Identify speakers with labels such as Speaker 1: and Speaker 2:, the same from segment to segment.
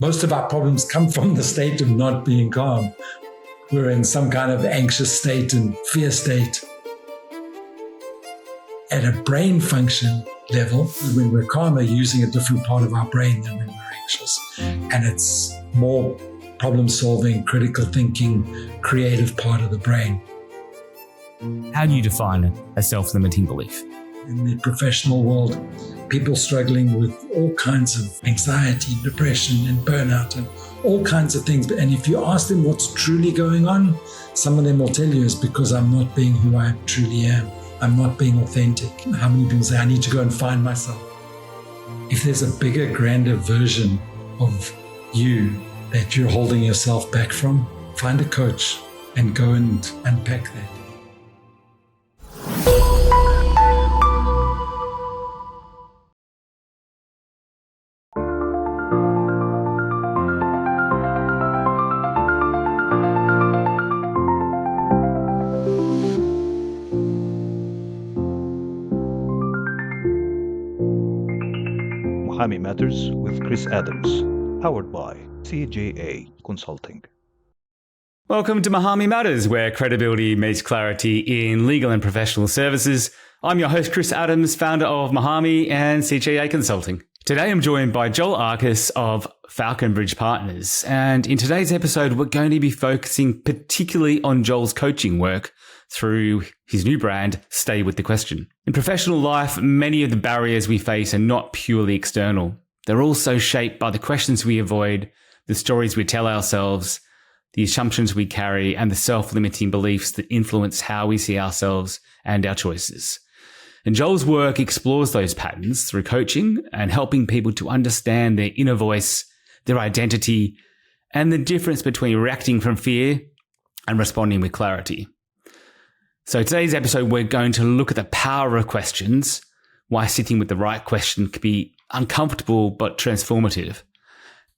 Speaker 1: Most of our problems come from the state of not being calm. We're in some kind of anxious state and fear state. At a brain function level, when we're calm, we're using a different part of our brain than when we're anxious. And it's more problem-solving, critical thinking, creative part of the brain.
Speaker 2: How do you define a self-limiting belief?
Speaker 1: In the professional world, people struggling with all kinds of anxiety, depression, and burnout, and all kinds of things. And if you ask them what's truly going on, some of them will tell you it's because I'm not being who I truly am. I'm not being authentic. How many people say, I need to go and find myself? If there's a bigger, grander version of you that you're holding yourself back from, find a coach and go and unpack that.
Speaker 3: Muhami Matters with Chris Adams, powered by CJA Consulting.
Speaker 2: Welcome to Muhami Matters, where credibility meets clarity in legal and professional services. I'm your host, Chris Adams, founder of Muhami and CJA Consulting. Today, I'm joined by Joel Arcus of FalconBridge Partners. And in today's episode, we're going to be focusing particularly on Joel's coaching work through his new brand, Stay With The Question. In professional life, many of the barriers we face are not purely external. They're also shaped by the questions we avoid, the stories we tell ourselves, the assumptions we carry, and the self-limiting beliefs that influence how we see ourselves and our choices. And Joel's work explores those patterns through coaching and helping people to understand their inner voice, their identity, and the difference between reacting from fear and responding with clarity. So today's episode, we're going to look at the power of questions, why sitting with the right question can be uncomfortable but transformative,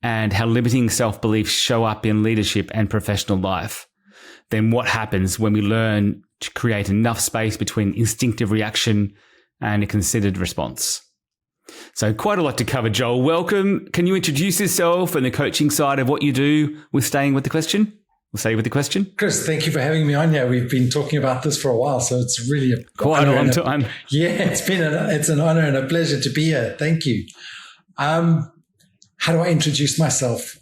Speaker 2: and how limiting self-beliefs show up in leadership and professional life. Then what happens when we learn to create enough space between instinctive reaction and a considered response. So quite a lot to cover, Joel. Welcome. Can you introduce yourself and the coaching side of what you do with Staying With The Question? We'll stay with the question.
Speaker 1: Chris, thank you for having me on here. We've been talking about this for a while, so it's really
Speaker 2: quite a long time.
Speaker 1: Yeah, it's an honor and a pleasure to be here. Thank you. How do I introduce myself?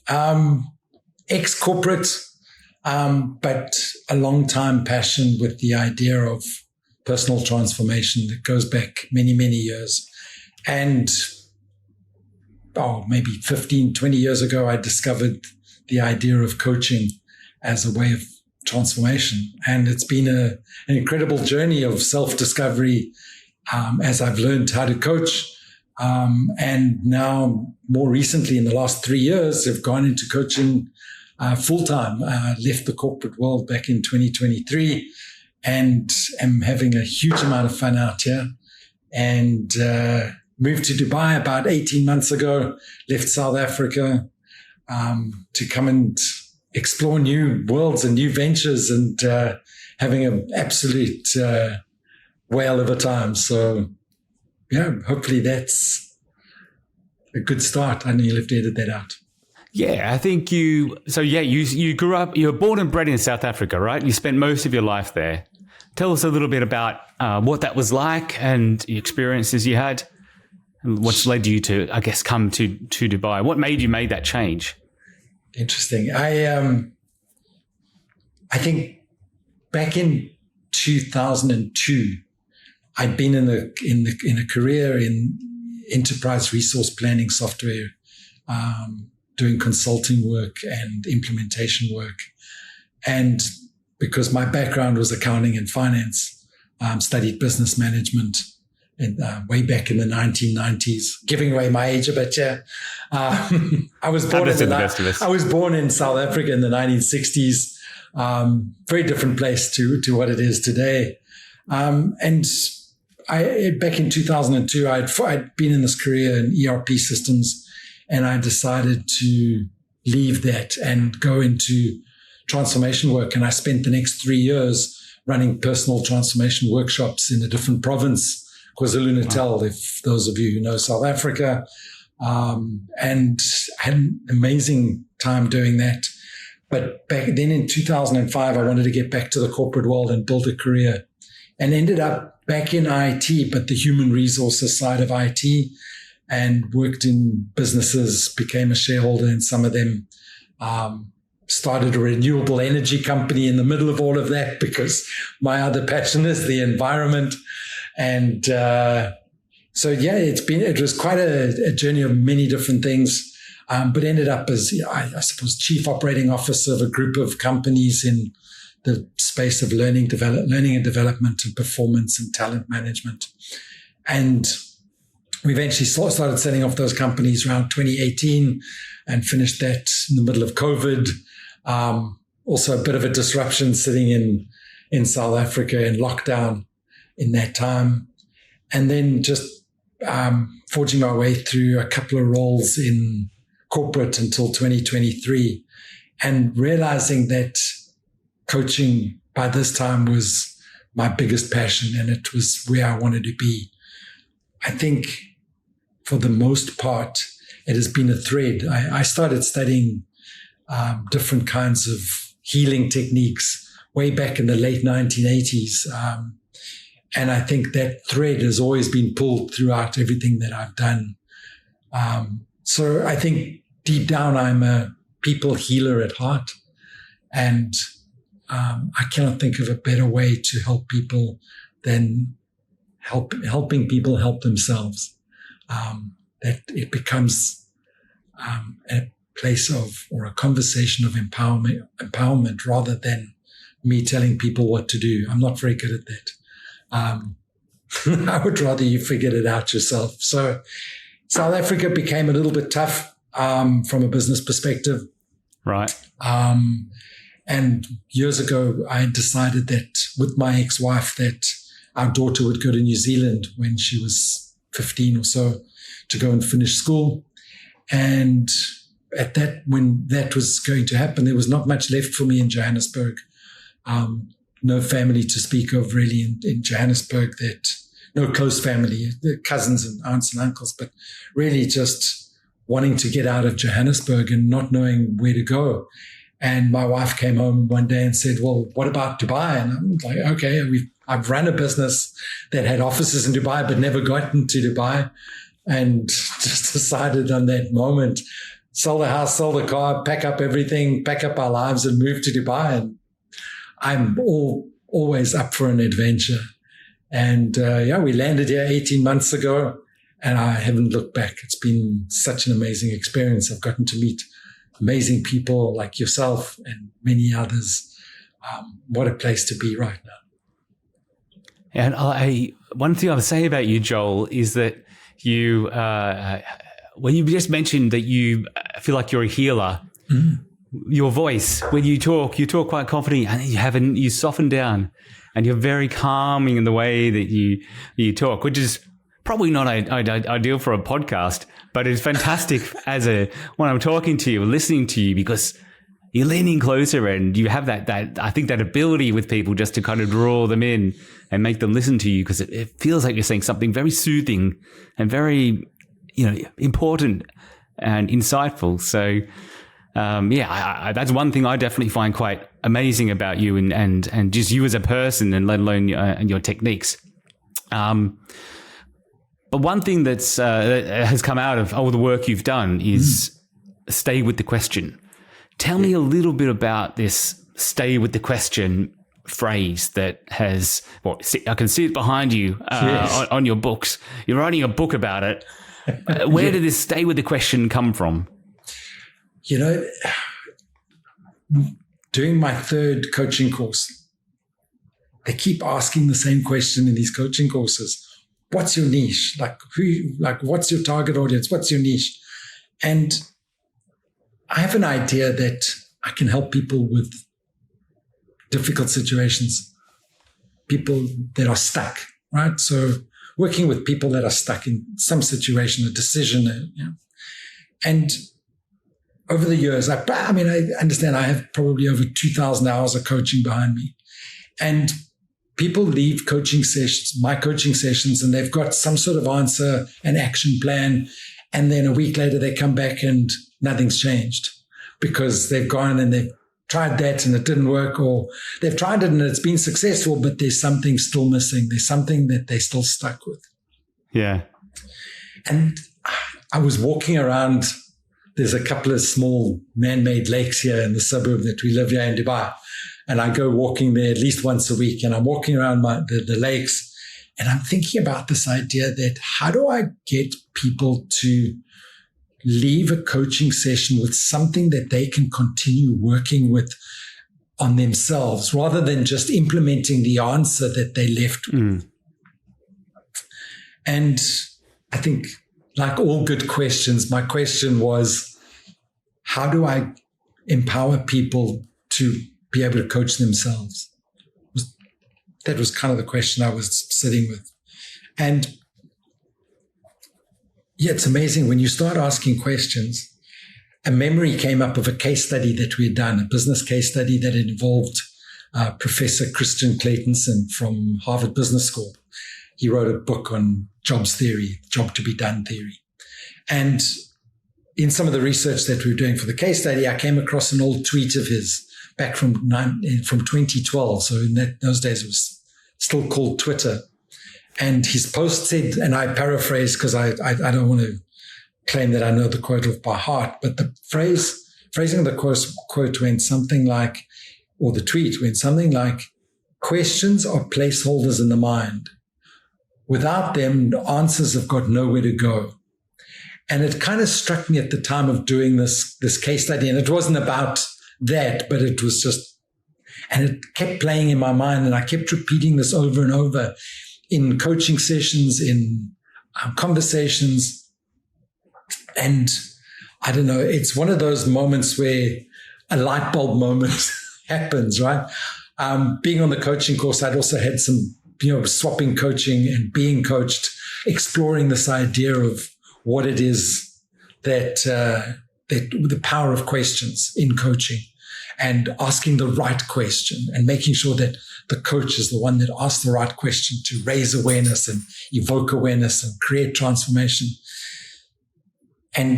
Speaker 1: Ex-corporate, but a long time passion with the idea of personal transformation that goes back many, many years. And maybe 15, 20 years ago, I discovered the idea of coaching as a way of transformation. And it's been an incredible journey of self-discovery as I've learned how to coach. And now, more recently, in the last 3 years, I've gone into coaching full-time. I left the corporate world back in 2023 and am having a huge amount of fun out here. And moved to Dubai about 18 months ago, left South Africa to come and explore new worlds and new ventures, and having an absolute whale of a time. So, yeah, hopefully that's a good start. I know you'll have to edit that out.
Speaker 2: Yeah, I think you grew up, you were born and bred in South Africa, right? You spent most of your life there. Tell us a little bit about what that was like and the experiences you had, and what's led you to, I guess, come to Dubai. What made you make that change?
Speaker 1: Interesting. I think back in 2002, I'd been in a career in enterprise resource planning software, doing consulting work and implementation work. And because my background was accounting and finance, studied business management way back in the 1990s, giving away my age a bit. Yeah, I was born in South Africa in the 1960s. Very different place to what it is today. And back in 2002, I'd been in this career in ERP systems, and I decided to leave that and go into transformation work. And I spent the next 3 years running personal transformation workshops in a different province, KwaZulu-Natal, if those of you who know South Africa. and had an amazing time doing that. But back then in 2005, I wanted to get back to the corporate world and build a career, and ended up back in IT, but the human resources side of IT, and worked in businesses, became a shareholder in some of them, started a renewable energy company in the middle of all of that because my other passion is the environment. And so, yeah, it was quite a journey of many different things. But ended up as, I suppose, chief operating officer of a group of companies in the space of learning and development and performance and talent management. And we eventually started setting off those companies around 2018 and finished that in the middle of COVID. Also a bit of a disruption sitting in South Africa in lockdown in that time. And then just forging my way through a couple of roles in corporate until 2023, and realizing that coaching by this time was my biggest passion and it was where I wanted to be. I think for the most part, it has been a thread. I started studying different kinds of healing techniques way back in the late 1980s. And I think that thread has always been pulled throughout everything that I've done. So I think deep down, I'm a people healer at heart. And I cannot think of a better way to help people than helping people help themselves. That it becomes a place of, or a conversation of empowerment rather than me telling people what to do. I'm not very good at that. I would rather you figured it out yourself. So South Africa became a little bit tough from a business perspective.
Speaker 2: Right.
Speaker 1: And years ago, I decided that with my ex-wife that our daughter would go to New Zealand when she was 15 or so to go and finish school. And when that was going to happen, there was not much left for me in Johannesburg. No family to speak of really in Johannesburg, no close family, cousins and aunts and uncles, but really just wanting to get out of Johannesburg and not knowing where to go. And my wife came home one day and said, well, what about Dubai? And I'm like, okay, I've run a business that had offices in Dubai, but never gotten to Dubai. And just decided on that moment, sell the house, sell the car, pack up everything, pack up our lives and move to Dubai. And I'm always up for an adventure. And we landed here 18 months ago and I haven't looked back. It's been such an amazing experience. I've gotten to meet amazing people like yourself and many others. What a place to be right now.
Speaker 2: And one thing I would say about you, Joel, is that you, when you just mentioned that you feel like you're a healer, your voice, when you talk quite confidently, and you soften down, and you're very calming in the way that you talk, which is probably not ideal for a podcast, but it's fantastic when I'm talking to you, listening to you, because you're leaning closer and you have that I think that ability with people just to kind of draw them in and make them listen to you, because it feels like you're saying something very soothing and very, important and insightful. So, that's one thing I definitely find quite amazing about you and just you as a person, and let alone your techniques. But one thing that has come out of all the work you've done is stay with the question. Tell me a little bit about this stay with the question phrase that has, I can see it behind you
Speaker 1: Yes.
Speaker 2: on your books. You're writing a book about it. Where did this stay with the question come from?
Speaker 1: Doing my third coaching course, they keep asking the same question in these coaching courses. What's your niche? What's your target audience? What's your niche? And I have an idea that I can help people with difficult situations, people that are stuck, right? So working with people that are stuck in some situation, a decision, and over the years, I understand I have probably over 2,000 hours of coaching behind me, and people leave my coaching sessions, and they've got some sort of answer, an action plan, And then a week later, they come back and nothing's changed because they've gone and they've tried that and it didn't work, or they've tried it and it's been successful, but there's something still missing. There's something that they're still stuck with.
Speaker 2: Yeah.
Speaker 1: And I was walking around. There's a couple of small man-made lakes here in the suburb that we live here in Dubai. And I go walking there at least once a week. And I'm walking around the lakes and I'm thinking about this idea that how do I get people to leave a coaching session with something that they can continue working with on themselves rather than just implementing the answer that they left with. And I think, like all good questions, my question was, how do I empower people to be able to coach themselves? That was kind of the question I was sitting with. And yeah, it's amazing when you start asking questions. A memory came up of a case study that we had done, a business case study that involved Professor Christian Claytonson from Harvard Business School. He wrote a book on jobs theory, job to be done theory. And in some of the research that we were doing for the case study, I came across an old tweet of his back from 2012. So in those days, it was still called Twitter. And his post said, and I paraphrase because I don't want to claim that I know the quote off by heart, but the phrasing of the quote went something like, or the tweet went something like, questions are placeholders in the mind. Without them, the answers have got nowhere to go. And it kind of struck me at the time of doing this case study. And it wasn't about that, but it was just, and it kept playing in my mind. And I kept repeating this over and over in coaching sessions, in conversations. And I don't know, it's one of those moments where a light bulb moment happens, right? Being on the coaching course, I'd also had some, swapping coaching and being coached, exploring this idea of what it is that the power of questions in coaching and asking the right question and making sure that the coach is the one that asks the right question to raise awareness and evoke awareness and create transformation. And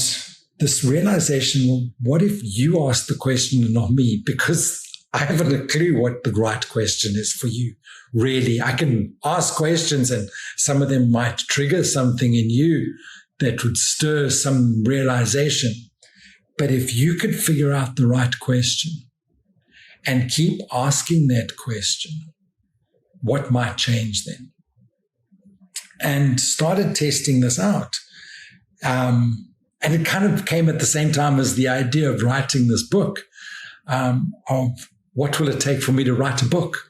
Speaker 1: this realization, well, what if you ask the question and not me? Because I haven't a clue what the right question is for you. Really, I can ask questions and some of them might trigger something in you that would stir some realization. But if you could figure out the right question and keep asking that question, what might change then? And started testing this out. And it kind of came at the same time as the idea of writing this book, of what will it take for me to write a book?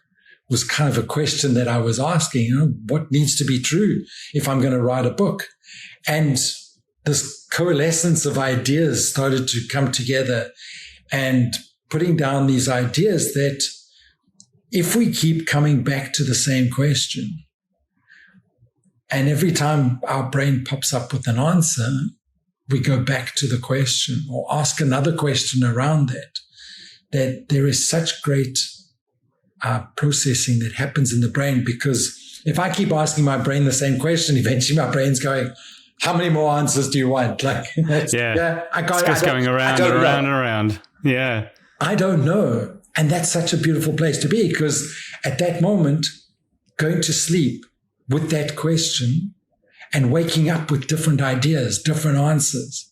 Speaker 1: Was kind of a question that I was asking, what needs to be true if I'm going to write a book? And this coalescence of ideas started to come together and putting down these ideas that if we keep coming back to the same question, and every time our brain pops up with an answer, we go back to the question or ask another question around that there is such great processing that happens in the brain. Because if I keep asking my brain the same question, eventually my brain's going, how many more answers do you want?
Speaker 2: It's just going around and around and around. Yeah.
Speaker 1: I don't know. And that's such a beautiful place to be, because at that moment, going to sleep with that question and waking up with different ideas, different answers.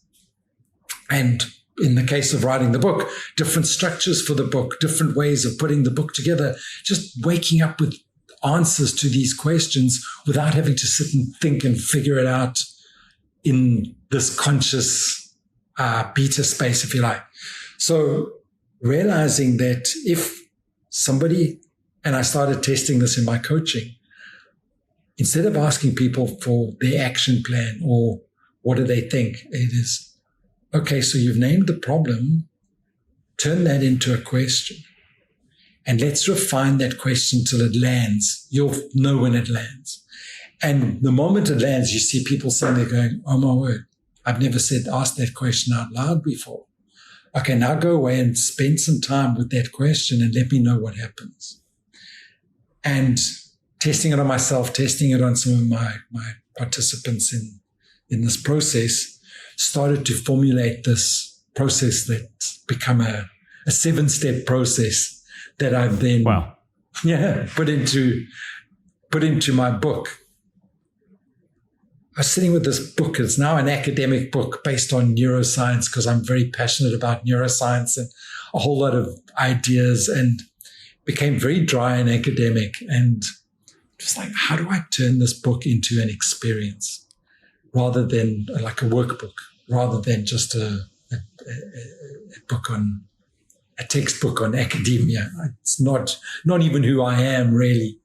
Speaker 1: And in the case of writing the book, different structures for the book, different ways of putting the book together, just waking up with answers to these questions without having to sit and think and figure it out in this conscious beta space, if you like. So realizing that if somebody, and I started testing this in my coaching, instead of asking people for their action plan or what do they think, it is, okay, so you've named the problem, turn that into a question. And let's refine that question till it lands. You'll know when it lands. And the moment it lands, you see people sitting there going, oh my word, I've never asked that question out loud before. Okay, now go away and spend some time with that question and let me know what happens. And testing it on myself, testing it on some of my participants in this process, started to formulate this process that's become a 7-step process that I've then put into my book. I was sitting with this book. It's now an academic book based on neuroscience because I'm very passionate about neuroscience and a whole lot of ideas, and became very dry and academic. And just like, how do I turn this book into an experience rather than like a workbook, rather than just a book on a textbook on academia? It's not even who I am really.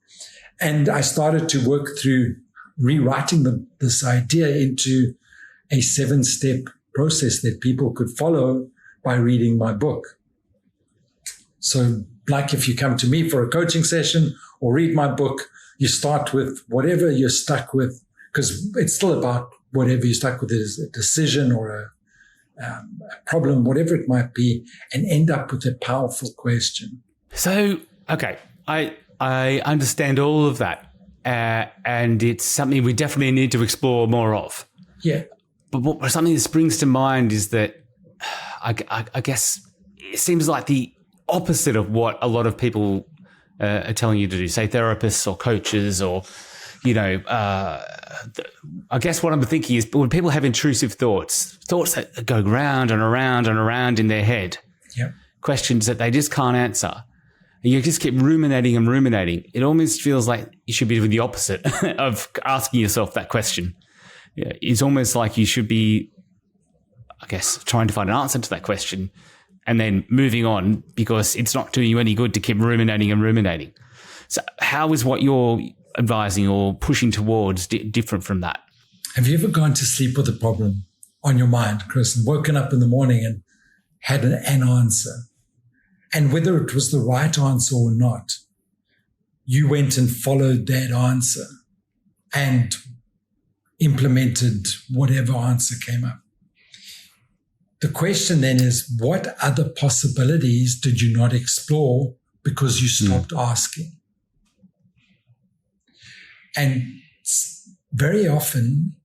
Speaker 1: And I started to work through rewriting this idea into a 7-step process that people could follow by reading my book. So like if you come to me for a coaching session or read my book, you start with whatever you're stuck with, because it's still about whatever you're stuck with, is a decision or a problem, whatever it might be, and end up with a powerful question.
Speaker 2: So, okay, I understand all of that. And it's something we definitely need to explore more of.
Speaker 1: Yeah.
Speaker 2: But something that springs to mind is that I guess it seems like the opposite of what a lot of people are telling you to do, say therapists or coaches or, I guess what I'm thinking is when people have intrusive thoughts that go round and around and around in their head, questions that they just can't answer, and you just keep ruminating and ruminating, it almost feels like you should be doing the opposite of asking yourself that question. It's almost like you should be, I guess, trying to find an answer to that question and then moving on, because it's not doing you any good to keep ruminating and ruminating. So how is what you're advising or pushing towards different from that?
Speaker 1: Have you ever gone to sleep with a problem on your mind, Chris, and woken up in the morning and had an answer? And whether it was the right answer or not, you went and followed that answer and implemented whatever answer came up. The question then is, what other possibilities did you not explore because you stopped asking? And very often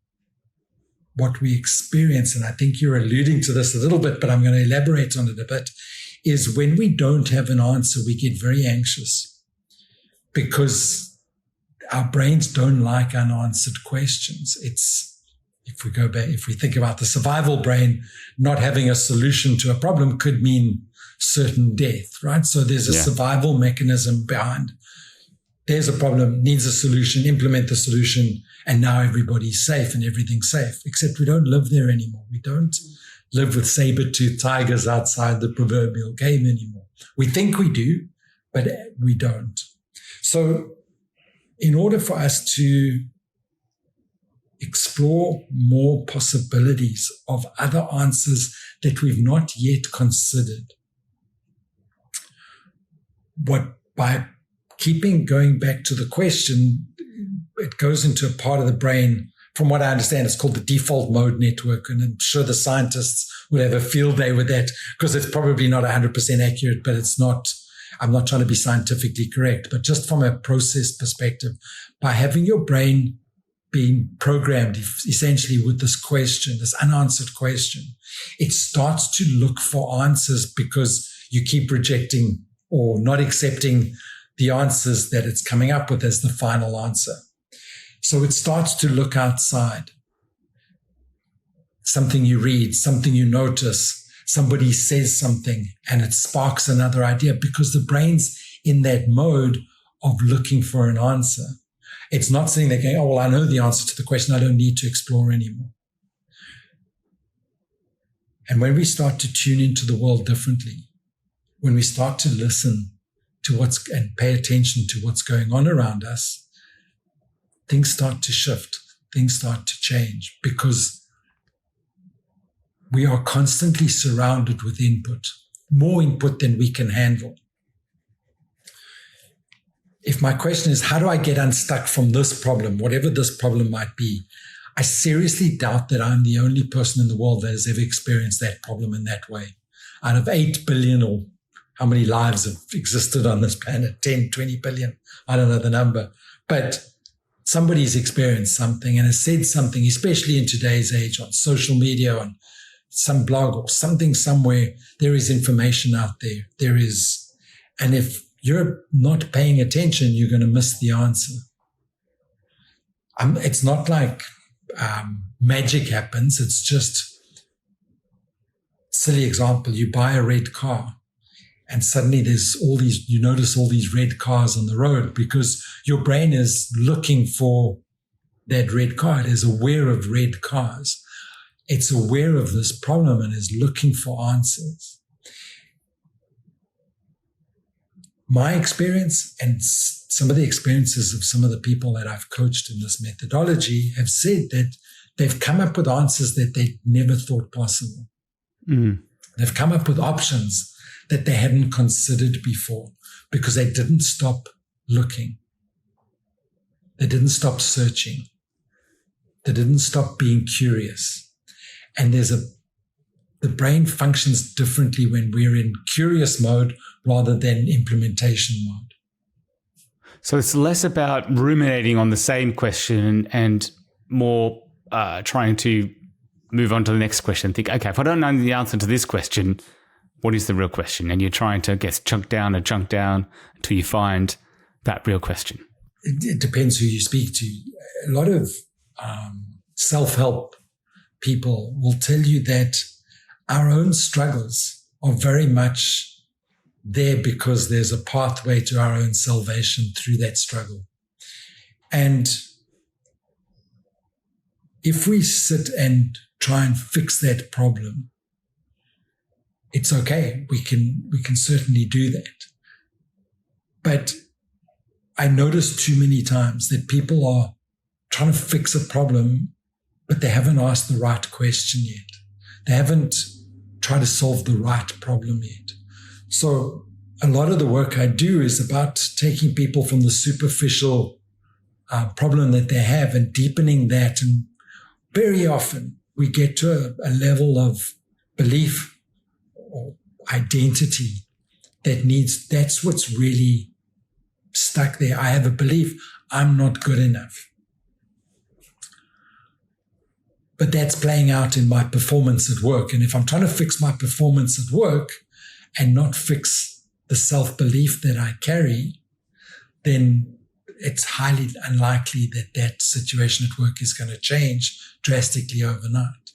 Speaker 1: what we experience, and I think you're alluding to this a little bit, but I'm going to elaborate on it a bit, is when we don't have an answer, we get very anxious because our brains don't like unanswered questions. If we think about the survival brain, not having a solution to a problem could mean certain death, right? So there's a survival mechanism behind. There's a problem, needs a solution, implement the solution, and now everybody's safe and everything's safe. Except we don't live there anymore. We don't live with saber-toothed tigers outside the proverbial game anymore. We think we do, but we don't. So in order for us to explore more possibilities of other answers that we've not yet considered, by keeping going back to the question, it goes into a part of the brain. From what I understand, it's called the default mode network. And I'm sure the scientists will have a field day with that because it's probably not 100% accurate, but I'm not trying to be scientifically correct. But just from a process perspective, by having your brain being programmed essentially with this question, this unanswered question, it starts to look for answers because you keep rejecting or not accepting the answers that it's coming up with as the final answer. So it starts to look outside. Something you read, something you notice, somebody says something, and it sparks another idea because the brain's in that mode of looking for an answer. It's not sitting there going, oh, well, I know the answer to the question. I don't need to explore anymore. And when we start to tune into the world differently, when we start to listen to and pay attention to what's going on around us, things start to shift, things start to change because we are constantly surrounded with input, more input than we can handle. If my question is, how do I get unstuck from this problem, whatever this problem might be, I seriously doubt that I'm the only person in the world that has ever experienced that problem in that way. Out of 8 billion, or how many lives have existed on this planet, 10, 20 billion, I don't know the number, but somebody's experienced something and has said something, especially in today's age, on social media, on some blog or something somewhere, there is information out there. There is. And if you're not paying attention, you're going to miss the answer. It's not like magic happens. It's just, silly example, you buy a red car and suddenly you notice all these red cars on the road because your brain is looking for that red car. It is aware of red cars. It's aware of this problem and is looking for answers. My experience and some of the experiences of some of the people that I've coached in this methodology have said that they've come up with answers that they never thought possible. Mm. They've come up with options that they hadn't considered before because they didn't stop looking. They didn't stop searching. They didn't stop being curious. And the brain functions differently when we're in curious mode rather than implementation mode.
Speaker 2: So it's less about ruminating on the same question and more trying to move on to the next question. Think, okay, if I don't know the answer to this question, what is the real question? And you're trying to get chunk down until you find that real question.
Speaker 1: It depends who you speak to. A lot of self-help people will tell you that our own struggles are very much there because there's a pathway to our own salvation through that struggle. And if we sit and try and fix that problem, it's okay. We can certainly do that. But I notice too many times that people are trying to fix a problem, but they haven't asked the right question yet. They haven't tried to solve the right problem yet. So a lot of the work I do is about taking people from the superficial problem that they have and deepening that. And very often we get to a level of belief or identity that's what's really stuck there. I have a belief I'm not good enough. But that's playing out in my performance at work. And if I'm trying to fix my performance at work and not fix the self-belief that I carry, then it's highly unlikely that situation at work is going to change drastically overnight.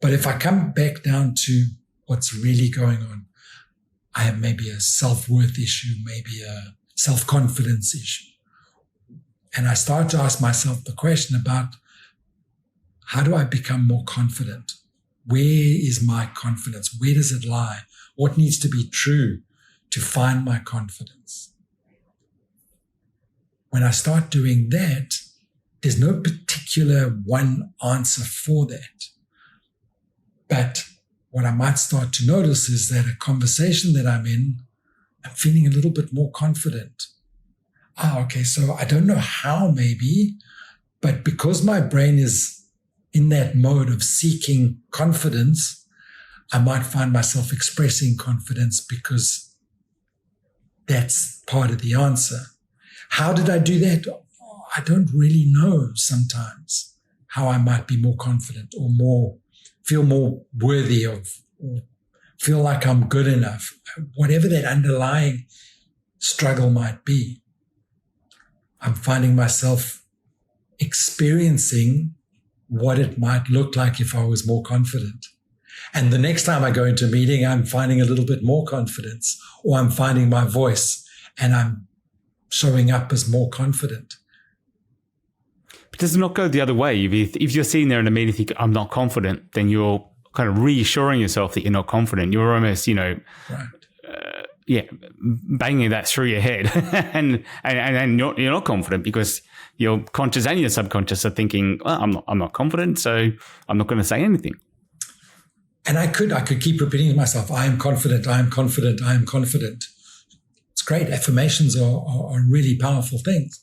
Speaker 1: But if I come back down to what's really going on, I have maybe a self-worth issue, maybe a self-confidence issue. And I start to ask myself the question about, how do I become more confident? Where is my confidence? Where does it lie? What needs to be true to find my confidence? When I start doing that, there's no particular one answer for that. But what I might start to notice is that a conversation that I'm in, I'm feeling a little bit more confident. Okay, so I don't know how maybe, but because my brain is in that mode of seeking confidence, I might find myself expressing confidence because that's part of the answer. How did I do that? I don't really know sometimes how I might be more confident or feel more worthy of, or feel like I'm good enough, whatever that underlying struggle might be. I'm finding myself experiencing what it might look like if I was more confident. And the next time I go into a meeting, I'm finding a little bit more confidence, or I'm finding my voice and I'm showing up as more confident.
Speaker 2: But does it not go the other way? If you're sitting there in a meeting thinking, I'm not confident, then you're kind of reassuring yourself that you're not confident. You're almost, right. Banging that through your head and you're not confident because your conscious and your subconscious are thinking, well, I'm not confident, so I'm not going to say anything.
Speaker 1: And I could keep repeating to myself, I am confident, I am confident, I am confident. It's great. Affirmations are really powerful things.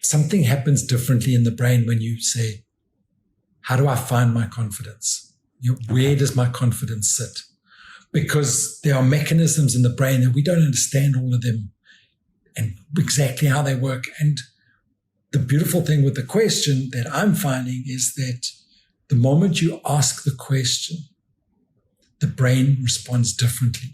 Speaker 1: Something happens differently in the brain when you say, how do I find my confidence? Where does my confidence sit? Because there are mechanisms in the brain that we don't understand all of them and exactly how they work. And the beautiful thing with the question that I'm finding is that the moment you ask the question, the brain responds differently.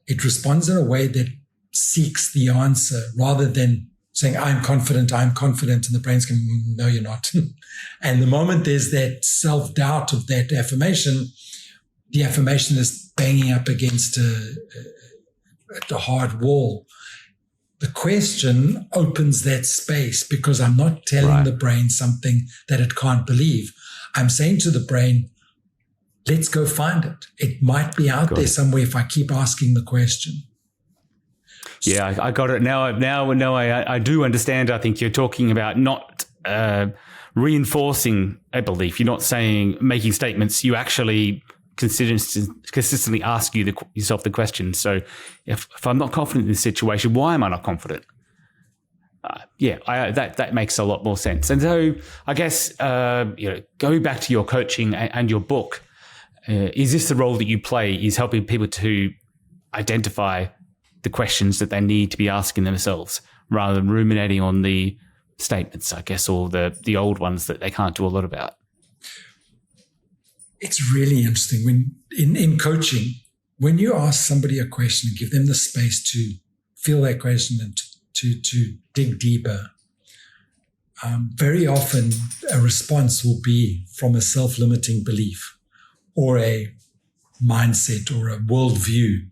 Speaker 1: It responds in a way that seeks the answer rather than saying, I'm confident, and the brain's going, no, you're not. And the moment there's that self-doubt of that affirmation, the affirmation is banging up against a hard wall. The question opens that space because I'm not telling the brain something that it can't believe. I'm saying to the brain, let's go find it. It might be out there somewhere if I keep asking the question.
Speaker 2: Yeah, I got it now. I do understand. I think you're talking about not reinforcing a belief. You're not saying making statements. You actually consistently ask yourself the question. So, if I'm not confident in this situation, why am I not confident? That makes a lot more sense. And so, I guess going back to your coaching and your book, is this the role that you play? Is helping people to identify the questions that they need to be asking themselves rather than ruminating on the statements, I guess, or the old ones that they can't do a lot about?
Speaker 1: It's really interesting when in coaching, when you ask somebody a question and give them the space to feel that question and to dig deeper, very often a response will be from a self-limiting belief or a mindset or a worldview.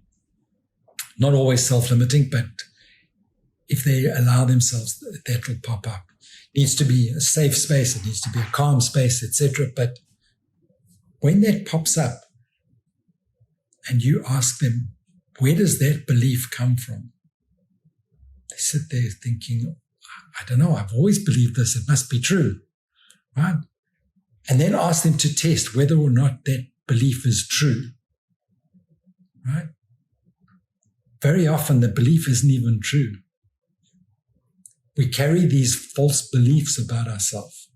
Speaker 1: Not always self-limiting, but if they allow themselves, that will pop up. It needs to be a safe space. It needs to be a calm space, etc. But when that pops up and you ask them, where does that belief come from? They sit there thinking, I don't know, I've always believed this. It must be true, right? And then ask them to test whether or not that belief is true, right? Very often the belief isn't even true. We carry these false beliefs about ourselves,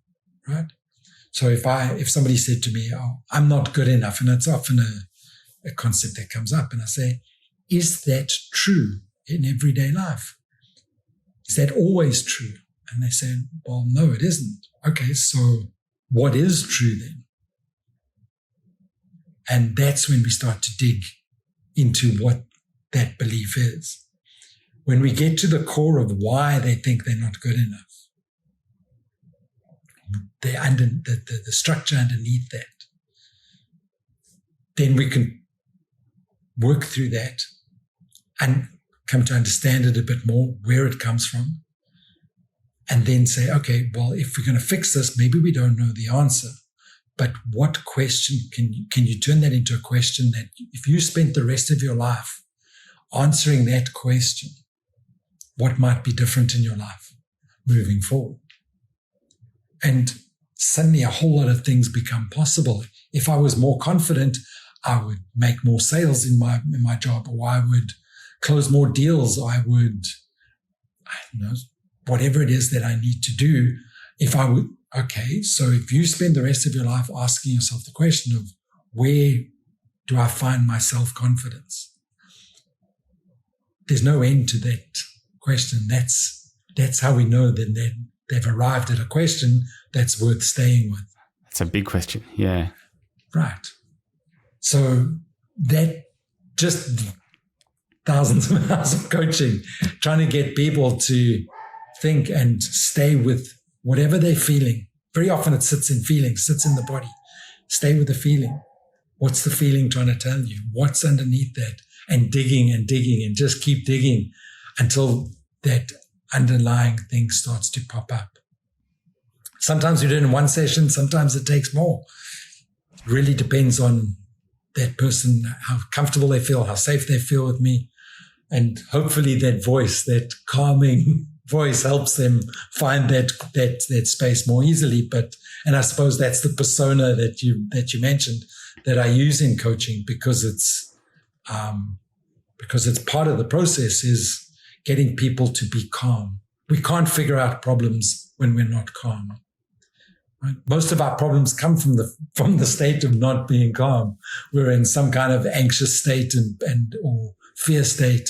Speaker 1: right? So if somebody said to me, oh, I'm not good enough, and it's often a concept that comes up, and I say, is that true in everyday life? Is that always true? And they say, well, no, it isn't. Okay, so what is true then? And that's when we start to dig into what that belief is. When we get to the core of why they think they're not good enough, the structure underneath that, then we can work through that and come to understand it a bit more, where it comes from, and then say, okay, well, if we're going to fix this, maybe we don't know the answer, but what question can you turn that into a question that if you spent the rest of your life answering that question, what might be different in your life moving forward? And suddenly a whole lot of things become possible. If I was more confident, I would make more sales in my job, or I would close more deals, or I would, whatever it is that I need to do. If I would, okay, so if you spend the rest of your life asking yourself the question of where do I find my self-confidence? There's no end to that question. That's how we know that they've arrived at a question that's worth staying with.
Speaker 2: That's a big question, yeah.
Speaker 1: Right. So that just thousands of hours of coaching, trying to get people to think and stay with whatever they're feeling. Very often it sits in feelings, sits in the body. Stay with the feeling. What's the feeling trying to tell you? What's underneath that? And digging and just keep digging until that underlying thing starts to pop up. Sometimes we do it in one session, sometimes it takes more. It really depends on that person, how comfortable they feel, how safe they feel with me. And hopefully that voice, that calming voice, helps them find that space more easily. And I suppose that's the persona that you mentioned that I use in coaching, because it's part of the process is getting people to be calm. We can't figure out problems when we're not calm. Right? Most of our problems come from the state of not being calm. We're in some kind of anxious state and or fear state.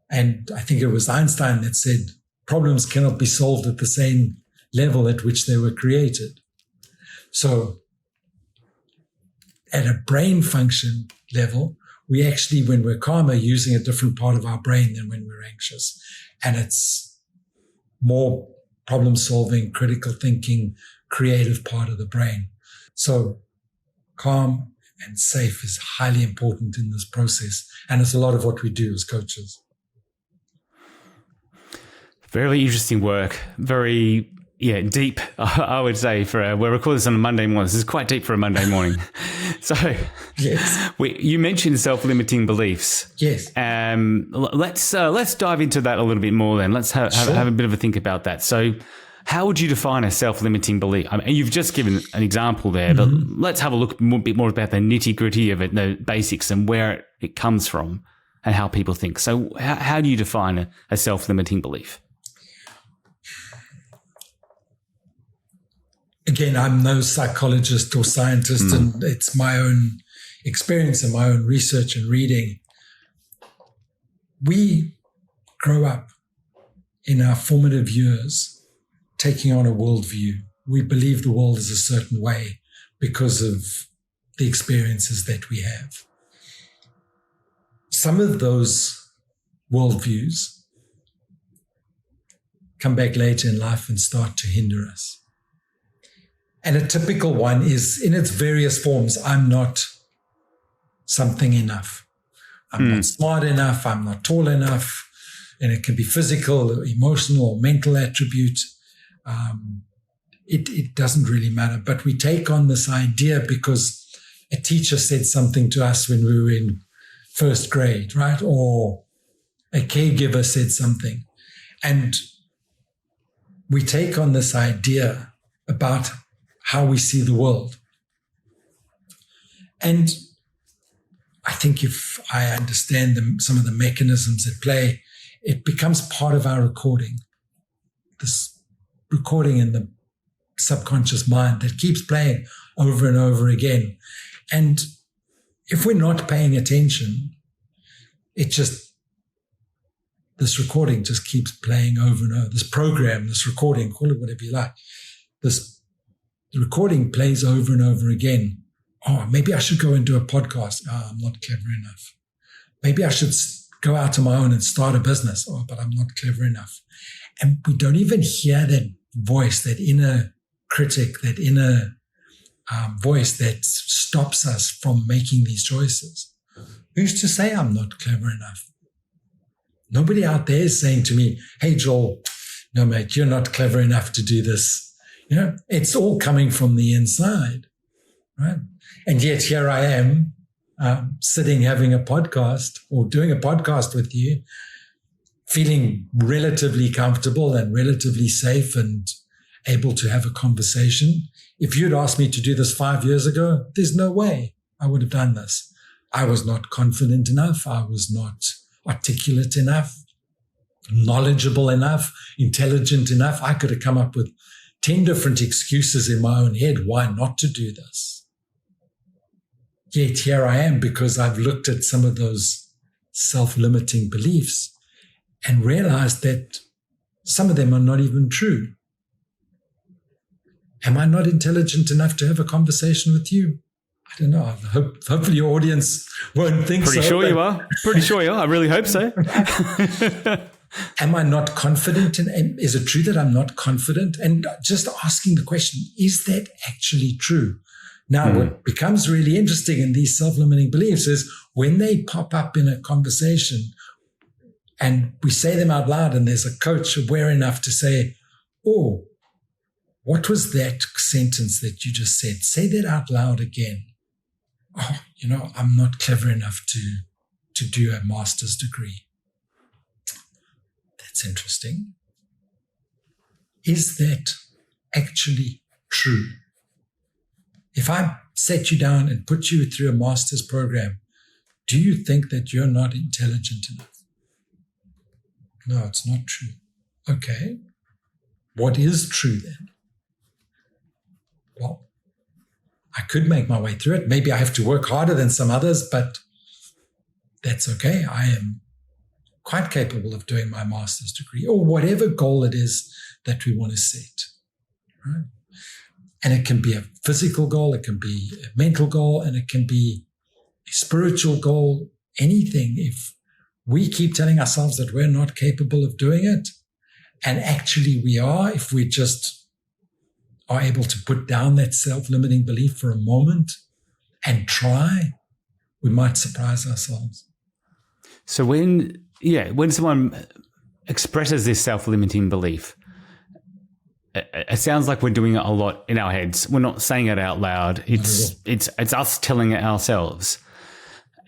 Speaker 1: And I think it was Einstein that said, problems cannot be solved at the same level at which they were created. So at a brain function level, we actually, when we're calm, are using a different part of our brain than when we're anxious. And it's more problem-solving, critical thinking, creative part of the brain. So calm and safe is highly important in this process. And it's a lot of what we do as coaches.
Speaker 2: Very interesting work. Very, deep, I would say. We're recording this on a Monday morning. This is quite deep for a Monday morning. So
Speaker 1: yes.
Speaker 2: You mentioned self-limiting beliefs.
Speaker 1: Yes.
Speaker 2: Let's dive into that a little bit more then. Let's have a bit of a think about that. So how would you define a self-limiting belief? I mean, you've just given an example there, but let's have a look a bit more about the nitty-gritty of it, the basics and where it comes from and how people think. So how do you define a self-limiting belief?
Speaker 1: Again, I'm no psychologist or scientist, and it's my own experience and my own research and reading. We grow up in our formative years taking on a worldview. We believe the world is a certain way because of the experiences that we have. Some of those worldviews come back later in life and start to hinder us. And a typical one is, in its various forms, I'm not something enough. I'm not smart enough. I'm not tall enough. And it can be physical, or emotional, or mental attribute. It doesn't really matter. But we take on this idea because a teacher said something to us when we were in first grade, right? Or a caregiver said something. And we take on this idea about how we see the world. And I think if I understand some of the mechanisms at play, it becomes part of our recording. This recording in the subconscious mind that keeps playing over and over again. And if we're not paying attention, this recording just keeps playing over and over. This program, this recording, call it whatever you like, the recording plays over and over again. Oh, maybe I should go and do a podcast. Oh, I'm not clever enough. Maybe I should go out on my own and start a business. Oh, but I'm not clever enough. And we don't even hear that voice, that inner critic, that inner voice that stops us from making these choices. Who's to say I'm not clever enough? Nobody out there is saying to me, hey, Joel, no, mate, you're not clever enough to do this. It's all coming from the inside, right? And yet here I am sitting having a podcast or doing a podcast with you, feeling relatively comfortable and relatively safe and able to have a conversation. If you'd asked me to do this 5 years ago, there's no way I would have done this. I was not confident enough. I was not articulate enough, knowledgeable enough, intelligent enough. I could have come up with 10 different excuses in my own head why not to do this. Yet here I am because I've looked at some of those self-limiting beliefs and realized that some of them are not even true. Am I not intelligent enough to have a conversation with you? I don't know. Hopefully your audience won't think so.
Speaker 2: Pretty sure you are. Pretty sure you are. I really hope so.
Speaker 1: Am I not confident? And is it true that I'm not confident? And just asking the question, is that actually true? Now, what becomes really interesting in these self-limiting beliefs is when they pop up in a conversation and we say them out loud and there's a coach aware enough to say, oh, what was that sentence that you just said? Say that out loud again. Oh, I'm not clever enough to do a master's degree. That's interesting. Is that actually true? If I set you down and put you through a master's program, do you think that you're not intelligent enough? No, it's not true. Okay. What is true then? Well, I could make my way through it. Maybe I have to work harder than some others, but that's okay. I am quite capable of doing my master's degree, or whatever goal it is that we want to set. Right? And it can be a physical goal, it can be a mental goal, and it can be a spiritual goal, anything. If we keep telling ourselves that we're not capable of doing it, and actually we are, if we just are able to put down that self-limiting belief for a moment and try, we might surprise ourselves.
Speaker 2: So when someone expresses this self-limiting belief, it sounds like we're doing it a lot in our heads. We're not saying it out loud. It's us telling it ourselves.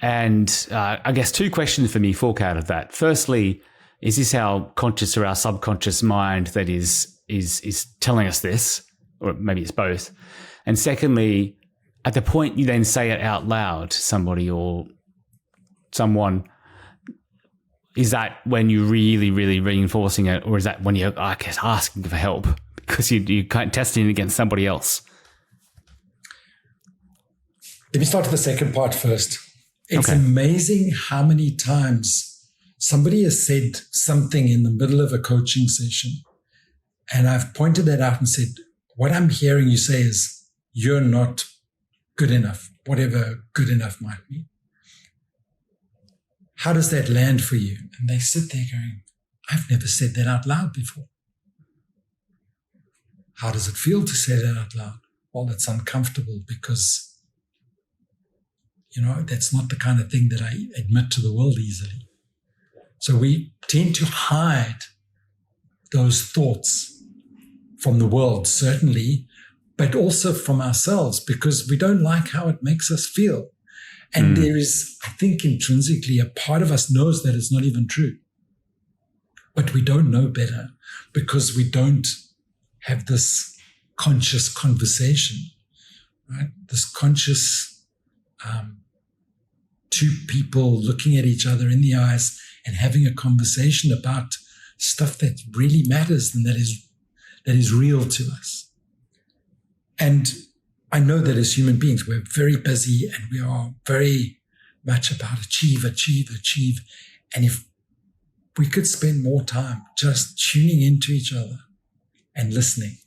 Speaker 2: And I guess two questions for me fork out of that. Firstly, is this our conscious or our subconscious mind that is telling us this, or maybe it's both? And secondly, at the point you then say it out loud to somebody or someone, is that when you're really, really reinforcing it, or is that when you're, I guess, asking for help because you're kind of testing it against somebody else?
Speaker 1: Let me start with the second part first. It's amazing how many times somebody has said something in the middle of a coaching session, and I've pointed that out and said, what I'm hearing you say is, you're not good enough, whatever good enough might mean. How does that land for you? And they sit there going, I've never said that out loud before. How does it feel to say that out loud? Well, it's uncomfortable because, that's not the kind of thing that I admit to the world easily. So we tend to hide those thoughts from the world, certainly, but also from ourselves because we don't like how it makes us feel. And there is, I think, intrinsically a part of us knows that it's not even true. But we don't know better because we don't have this conscious conversation, right? This conscious two people looking at each other in the eyes and having a conversation about stuff that really matters and that is real to us. And I know that as human beings, we're very busy and we are very much about achieve. And if we could spend more time just tuning into each other and listening.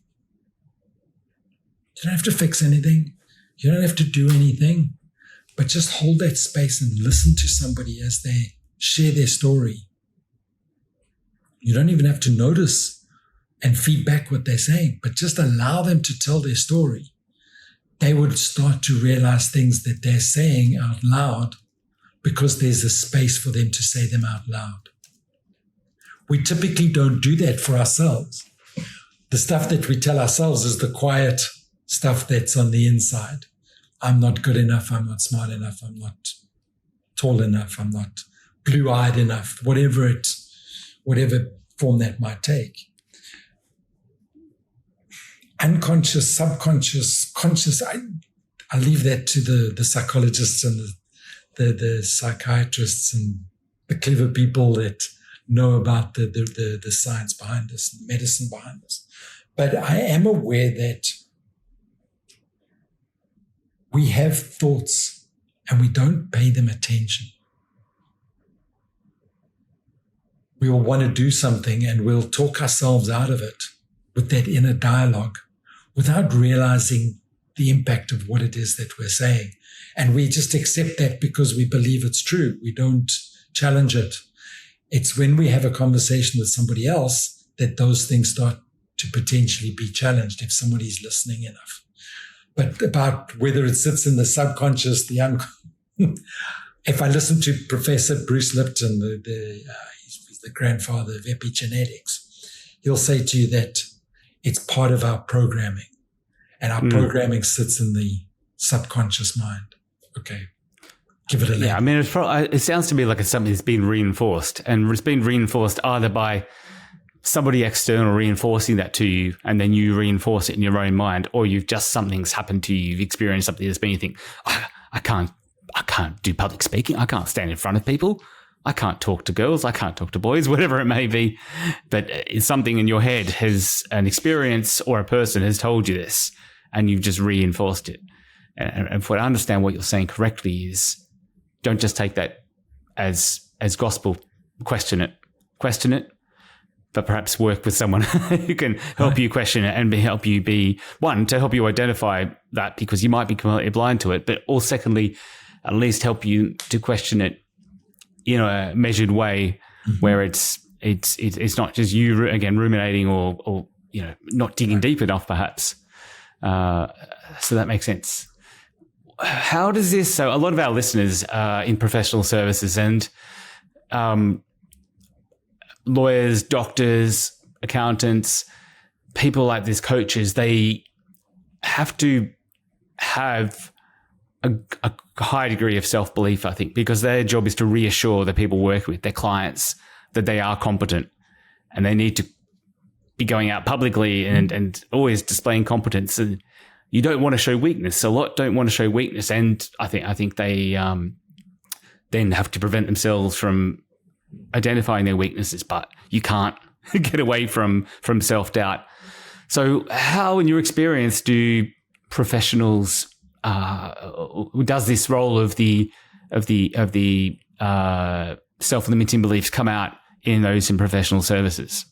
Speaker 1: You don't have to fix anything. You don't have to do anything, but just hold that space and listen to somebody as they share their story. You don't even have to notice and feedback what they're saying, but just allow them to tell their story. They would start to realize things that they're saying out loud because there's a space for them to say them out loud. We typically don't do that for ourselves. The stuff that we tell ourselves is the quiet stuff that's on the inside. I'm not good enough. I'm not smart enough. I'm not tall enough. I'm not blue-eyed enough, whatever form that might take. Unconscious, subconscious, conscious, I leave that to the psychologists and the psychiatrists and the clever people that know about the science behind this, medicine behind this. But I am aware that we have thoughts and we don't pay them attention. We will want to do something and we'll talk ourselves out of it with that inner dialogue without realizing the impact of what it is that we're saying. And we just accept that because we believe it's true. We don't challenge it. It's when we have a conversation with somebody else that those things start to potentially be challenged if somebody's listening enough. But about whether it sits in the subconscious, if I listen to Professor Bruce Lipton, he's the grandfather of epigenetics, he'll say to you that it's part of our programming, and our programming sits in the subconscious mind. Okay, give it a label.
Speaker 2: Yeah, I mean, it sounds to me like it's something that's been reinforced, and it's been reinforced either by somebody external reinforcing that to you, and then you reinforce it in your own mind, or something's happened to you, you've experienced something that's been, you think, I can't do public speaking, I can't stand in front of people, I can't talk to girls, I can't talk to boys, whatever it may be. But it's something in your head, has an experience or a person has told you this, and you've just reinforced it. And if I understand what you're saying correctly is, don't just take that as gospel. question it, but perhaps work with someone who can help you question it and help you to help you identify that, because you might be completely blind to it, but or secondly, at least help you to question it in a measured way, where it's not just you again ruminating or not digging deep enough perhaps. So that makes sense. How does this? So a lot of our listeners are in professional services and lawyers, doctors, accountants, people like this, coaches. They have to have a high degree of self-belief, I think, because their job is to reassure the people working with, their clients, that they are competent, and they need to be going out publicly and always displaying competence. And you don't want to show weakness. A lot don't want to show weakness, and I think they then have to prevent themselves from identifying their weaknesses. But you can't get away from self-doubt. So, how, in your experience, do professionals does this role of the self-limiting beliefs come out in those in professional services?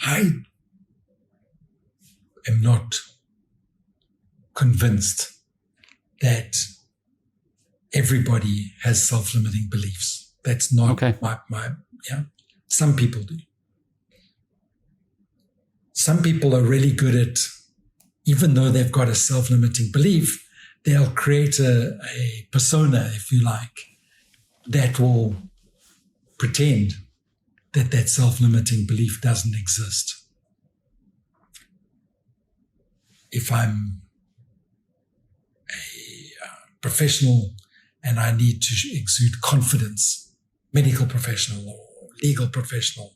Speaker 1: I am not convinced that everybody has self-limiting beliefs. That's not my Some people do. Some people are really good at, even though they've got a self-limiting belief, they'll create a persona, if you like, that will pretend that self-limiting belief doesn't exist. If I'm a professional and I need to exude confidence, medical professional or legal professional,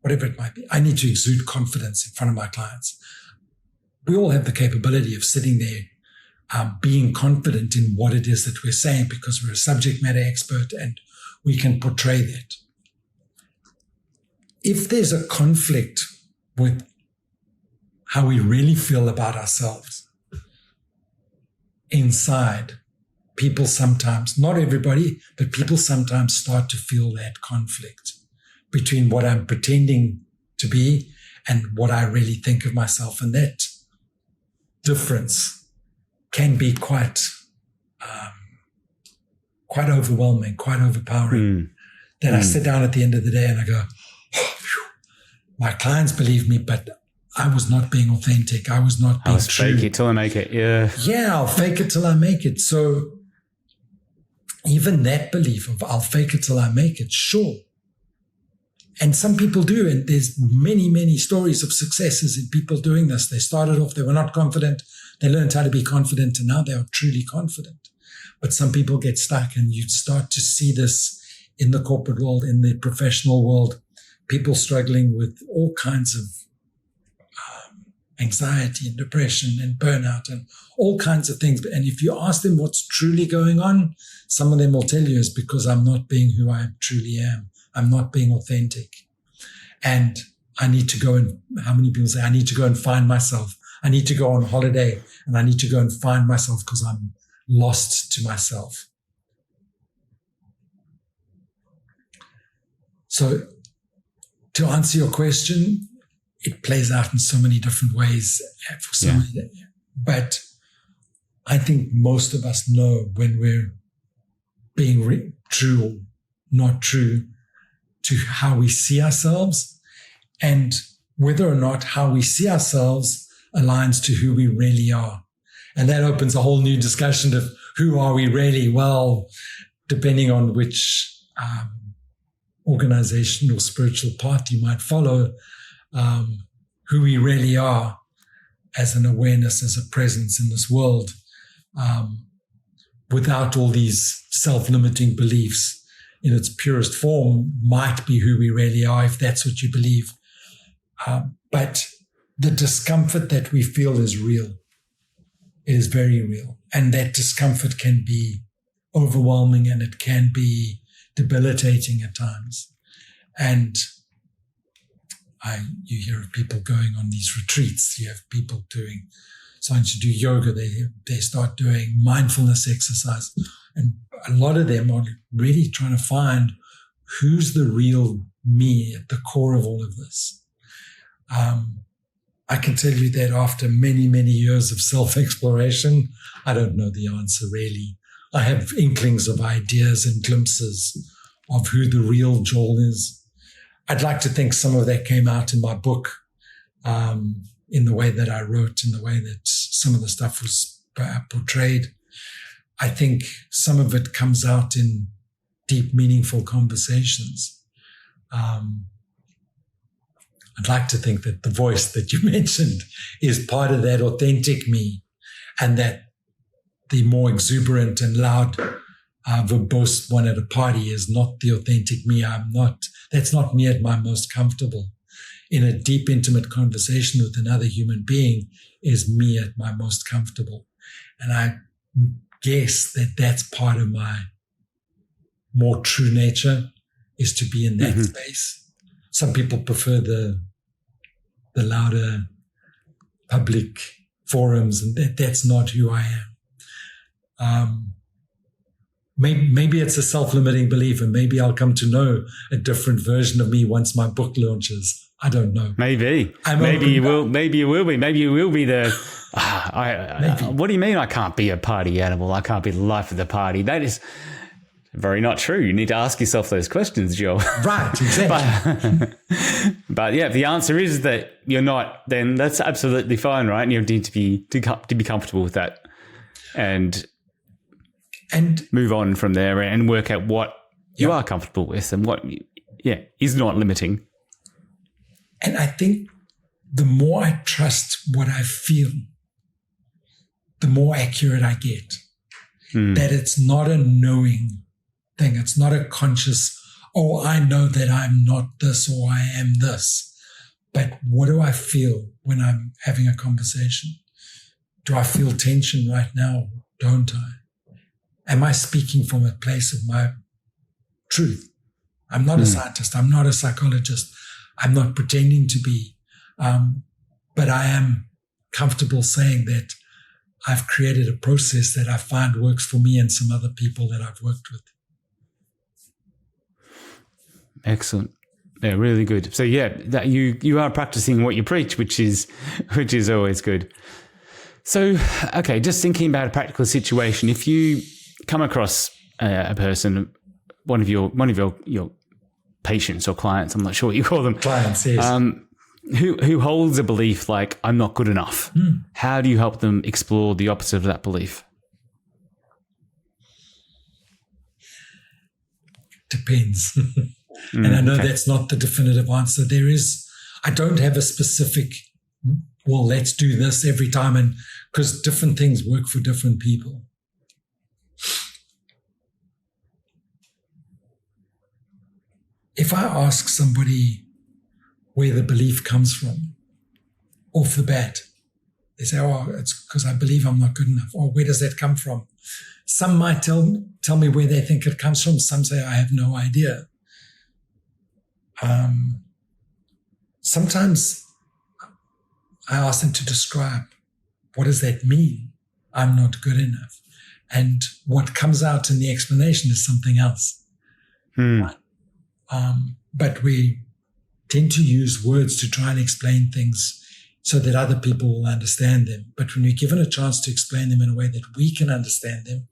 Speaker 1: whatever it might be, I need to exude confidence in front of my clients. We all have the capability of sitting there being confident in what it is that we're saying, because we're a subject matter expert and we can portray that. If there's a conflict with how we really feel about ourselves inside, people sometimes, not everybody, but people sometimes start to feel that conflict between what I'm pretending to be and what I really think of myself. And that difference can be quite overwhelming, quite overpowering. Then I sit down at the end of the day and I go, oh, phew, my clients believe me, but I was not being authentic. I was not being true. I'll
Speaker 2: fake it till I make it. Yeah.
Speaker 1: Yeah, I'll fake it till I make it. So even that belief of I'll fake it till I make it, sure. And some people do. And there's many, many stories of successes in people doing this. They started off, they were not confident. They learned how to be confident, and now they are truly confident. But some people get stuck, and you start to see this in the corporate world, in the professional world, people struggling with all kinds of anxiety and depression and burnout and all kinds of things. And if you ask them what's truly going on, some of them will tell you it's because I'm not being who I truly am. I'm not being authentic. And I need to go and, how many people say, I need to go and find myself. I need to go on holiday and I need to go and find myself because I'm lost to myself. So to answer your question, it plays out in so many different ways for so many, but I think most of us know when we're being true or not true to how we see ourselves, and whether or not how we see ourselves aligns to who we really are. And that opens a whole new discussion of who are we really? Well, depending on which organization or spiritual path you might follow, who we really are as an awareness, as a presence in this world, without all these self-limiting beliefs in its purest form, might be who we really are, if that's what you believe. But the discomfort that we feel is real. It is very real. And that discomfort can be overwhelming and it can be debilitating at times. And you hear of people going on these retreats. You have people starting to do yoga. They start doing mindfulness exercise. And a lot of them are really trying to find who's the real me at the core of all of this. I can tell you that after many, many years of self-exploration, I don't know the answer really. I have inklings of ideas and glimpses of who the real Joel is. I'd like to think some of that came out in my book, in the way that I wrote, in the way that some of the stuff was portrayed. I think some of it comes out in deep, meaningful conversations. I'd like to think that the voice that you mentioned is part of that authentic me, and that the more exuberant and loud, verbose one at a party is not the authentic me. That's not me at my most comfortable. In a deep, intimate conversation with another human being is me at my most comfortable. And I guess that that's part of my more true nature, is to be in that space. Some people prefer the louder public forums, and that's not who I am. Maybe it's a self-limiting belief, and maybe I'll come to know a different version of me once my book launches. I don't know. Maybe you will be. Maybe you will be the.
Speaker 2: What do you mean? I can't be a party animal. I can't be the life of the party. That is very not true. You need to ask yourself those questions, Joel.
Speaker 1: Right, exactly.
Speaker 2: But yeah, if the answer is that you're not, then that's absolutely fine, right? And you need to be comfortable with that, and move on from there and work out what you are comfortable with and what is not limiting.
Speaker 1: And I think the more I trust what I feel, the more accurate I get. That it's not a knowing thing. It's not a conscious, I know that I'm not this or I am this. But what do I feel when I'm having a conversation? Do I feel tension right now? Don't I? Am I speaking from a place of my truth? I'm not a scientist. I'm not a psychologist. I'm not pretending to be. But I am comfortable saying that I've created a process that I find works for me and some other people that I've worked with.
Speaker 2: Excellent. Yeah, really good. So that you are practicing what you preach, which is always good. So, okay, just thinking about a practical situation. If you come across a person, one of your patients or clients, I'm not sure what you call them.
Speaker 1: Clients, yes.
Speaker 2: Who holds a belief like, I'm not good enough. How do you help them explore the opposite of that belief?
Speaker 1: Depends. And I know that's not the definitive answer. I don't have a specific, let's do this every time, and because different things work for different people. If I ask somebody where the belief comes from, off the bat, they say, it's because I believe I'm not good enough. Or where does that come from? Some might tell me where they think it comes from. Some say, I have no idea. Sometimes I ask them to describe, what does that mean? I'm not good enough. And what comes out in the explanation is something else. Right? But we tend to use words to try and explain things so that other people will understand them. But when we're given a chance to explain them in a way that we can understand them,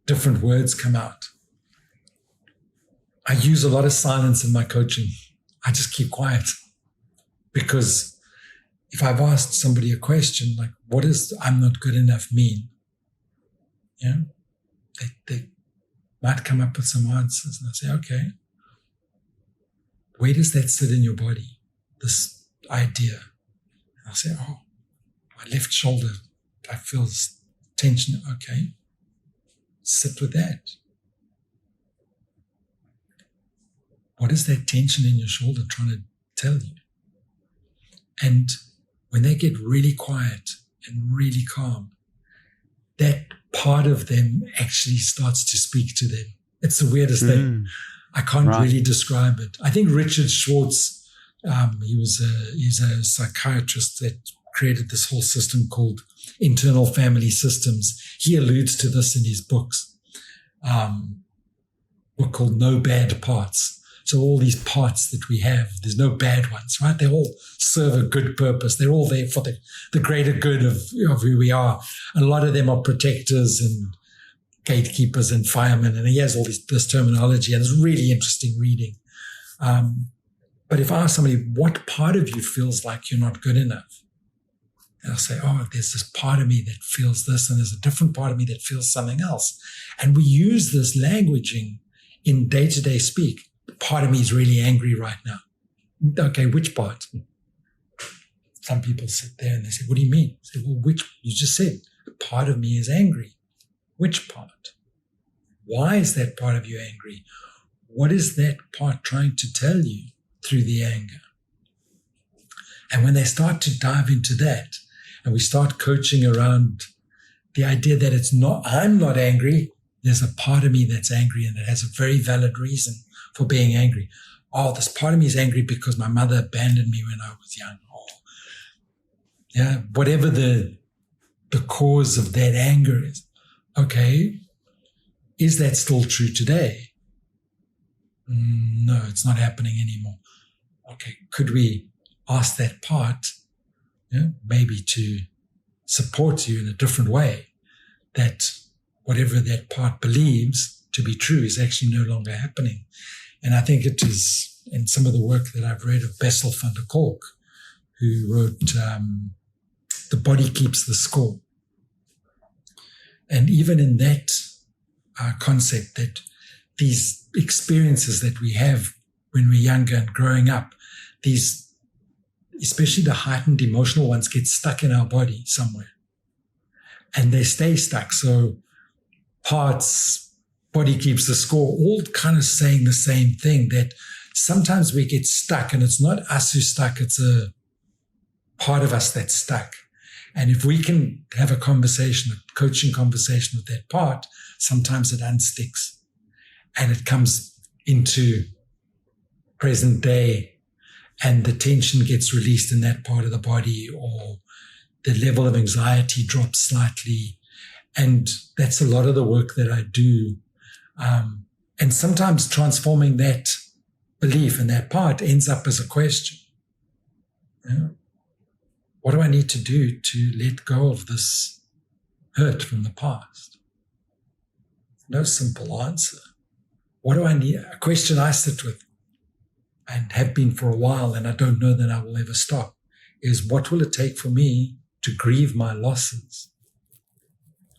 Speaker 1: different words come out. I use a lot of silence in my coaching. I just keep quiet, because if I've asked somebody a question like, what does I'm not good enough mean? They might come up with some answers, and I say, okay, where does that sit in your body, this idea? And I say, my left shoulder, I feel this tension. Okay, sit with that. What is that tension in your shoulder trying to tell you? And when they get really quiet and really calm, that part of them actually starts to speak to them. It's the weirdest thing. I can't really describe it. I think Richard Schwartz, he's a psychiatrist that created this whole system called internal family systems. He alludes to this in his books. were called no bad parts. So all these parts that we have, there's no bad ones, right? They all serve a good purpose. They're all there for the greater good of who we are. A lot of them are protectors and gatekeepers and firemen. And he has all this terminology, and it's really interesting reading. But if I ask somebody, what part of you feels like you're not good enough? And I'll say, there's this part of me that feels this, and there's a different part of me that feels something else. And we use this languaging in day-to-day speak. Part of me is really angry right now. Okay, which part? Some people sit there and they say, what do you mean? I say, well, which? You just said, part of me is angry. Which part? Why is that part of you angry? What is that part trying to tell you through the anger? And when they start to dive into that, and we start coaching around the idea that I'm not angry, there's a part of me that's angry, and it has a very valid reason for being angry. This part of me is angry because my mother abandoned me when I was young. Whatever the cause of that anger is. Okay, is that still true today? No, it's not happening anymore. Okay, could we ask that part, maybe to support you in a different way, that whatever that part believes to be true is actually no longer happening? And I think it is in some of the work that I've read of Bessel van der Kolk, who wrote The Body Keeps the Score. And even in that concept, that these experiences that we have when we're younger and growing up, these, especially the heightened emotional ones, get stuck in our body somewhere. And they stay stuck. So parts, body keeps the score, all kind of saying the same thing, that sometimes we get stuck, and it's not us who's stuck, it's a part of us that's stuck. And if we can have a conversation, a coaching conversation with that part, sometimes it unsticks and it comes into present day, and the tension gets released in that part of the body, or the level of anxiety drops slightly. And that's a lot of the work that I do. And sometimes transforming that belief and that part ends up as a question. What do I need to do to let go of this hurt from the past? No simple answer. What do I need? A question I sit with and have been for a while, and I don't know that I will ever stop, is what will it take for me to grieve my losses?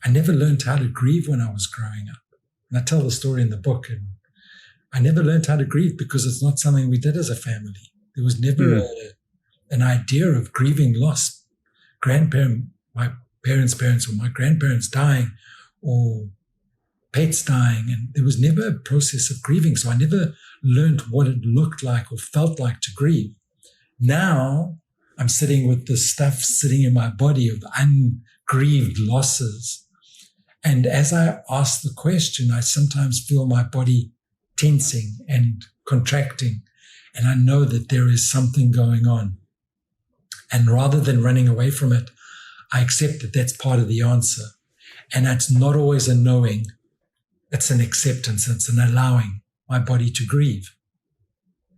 Speaker 1: I never learned how to grieve when I was growing up. And I tell the story in the book, and I never learned how to grieve because it's not something we did as a family. There was never an idea of grieving loss. My parents' parents or my grandparents dying, or pets dying, and there was never a process of grieving. So I never learned what it looked like or felt like to grieve. Now I'm sitting with this stuff sitting in my body of ungrieved losses. And as I ask the question, I sometimes feel my body tensing and contracting, and I know that there is something going on. And rather than running away from it, I accept that that's part of the answer. And it's not always a knowing. It's an acceptance. It's an allowing my body to grieve.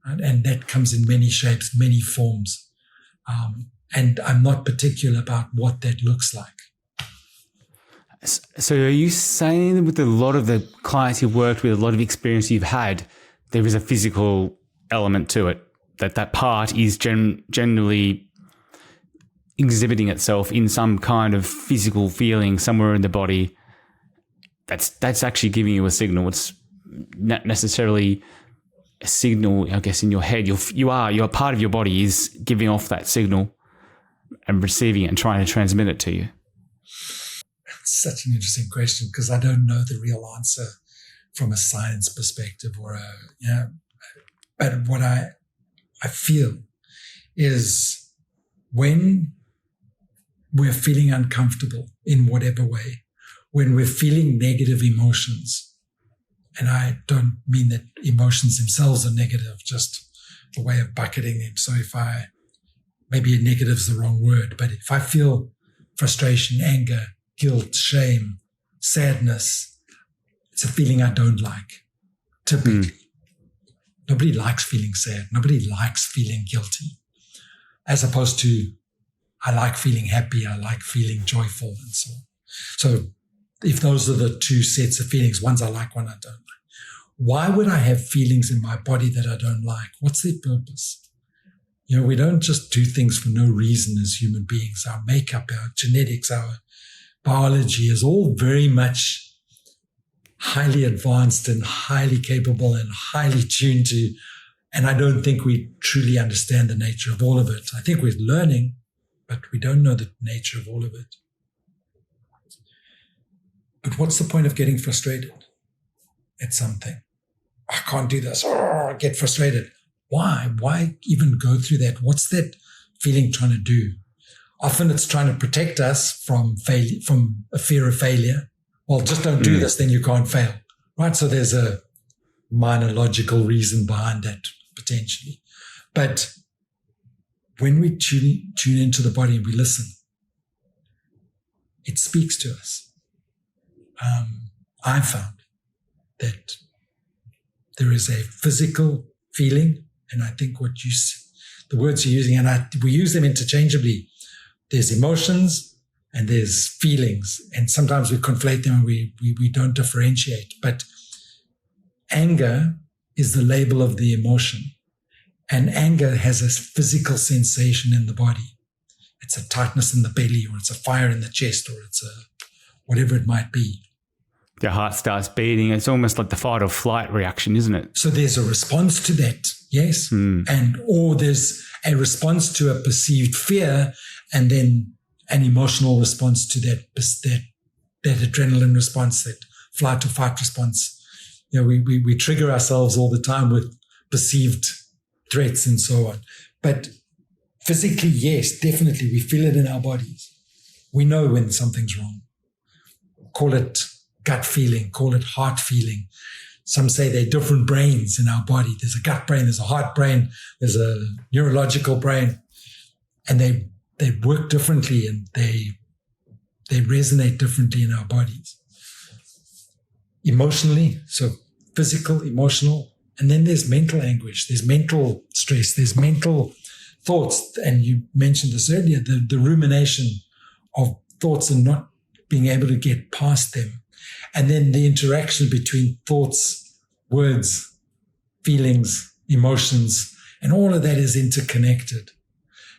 Speaker 1: Right? And that comes in many shapes, many forms. And I'm not particular about what that looks like.
Speaker 2: So are you saying with a lot of the clients you've worked with, a lot of experience you've had, there is a physical element to it, that part is generally exhibiting itself in some kind of physical feeling somewhere in the body? That's actually giving you a signal. It's not necessarily a signal, I guess, in your head. Your part of your body is giving off that signal and receiving it and trying to transmit it to you.
Speaker 1: It's such an interesting question, because I don't know the real answer from a science perspective but what I feel is when we're feeling uncomfortable in whatever way, when we're feeling negative emotions, and I don't mean that emotions themselves are negative, just a way of bucketing them. So maybe negative is the wrong word, but if I feel frustration, anger, guilt, shame, sadness, it's a feeling I don't like, typically. Nobody likes feeling sad. Nobody likes feeling guilty. As opposed to, I like feeling happy, I like feeling joyful, and so on. So if those are the two sets of feelings, one's I like, one I don't like. Why would I have feelings in my body that I don't like? What's their purpose? We don't just do things for no reason as human beings. Our makeup, our genetics, our biology is all very much highly advanced and highly capable and highly tuned to, and I don't think we truly understand the nature of all of it. I think we're learning, but we don't know the nature of all of it. But what's the point of getting frustrated at something? I can't do this. I get frustrated. Why? Why even go through that? What's that feeling trying to do? Often it's trying to protect us from failure, from a fear of failure. Well, just don't do this, then you can't fail. Right? So there's a minor logical reason behind that, potentially. But when we tune into the body and we listen, it speaks to us. I found that there is a physical feeling, and I think the words you're using, and we use them interchangeably. There's emotions and there's feelings, and sometimes we conflate them and we don't differentiate. But anger is the label of the emotion, and anger has a physical sensation in the body. It's a tightness in the belly, or it's a fire in the chest, or it's a whatever it might be.
Speaker 2: Your heart starts beating. It's almost like the fight or flight reaction, isn't it?
Speaker 1: So there's a response to that, yes? Or there's a response to a perceived fear, and then an emotional response to that adrenaline response, that flight or fight response. We trigger ourselves all the time with perceived threats and so on. But physically, yes, definitely, we feel it in our bodies. We know when something's wrong. Call it gut feeling, call it heart feeling. Some say they're different brains in our body. There's a gut brain, there's a heart brain, there's a neurological brain, and they work differently, and they resonate differently in our bodies. Emotionally, so physical, emotional, and then there's mental anguish, there's mental stress, there's mental thoughts, and you mentioned this earlier, the rumination of thoughts and not being able to get past them. And then the interaction between thoughts, words, feelings, emotions, and all of that is interconnected.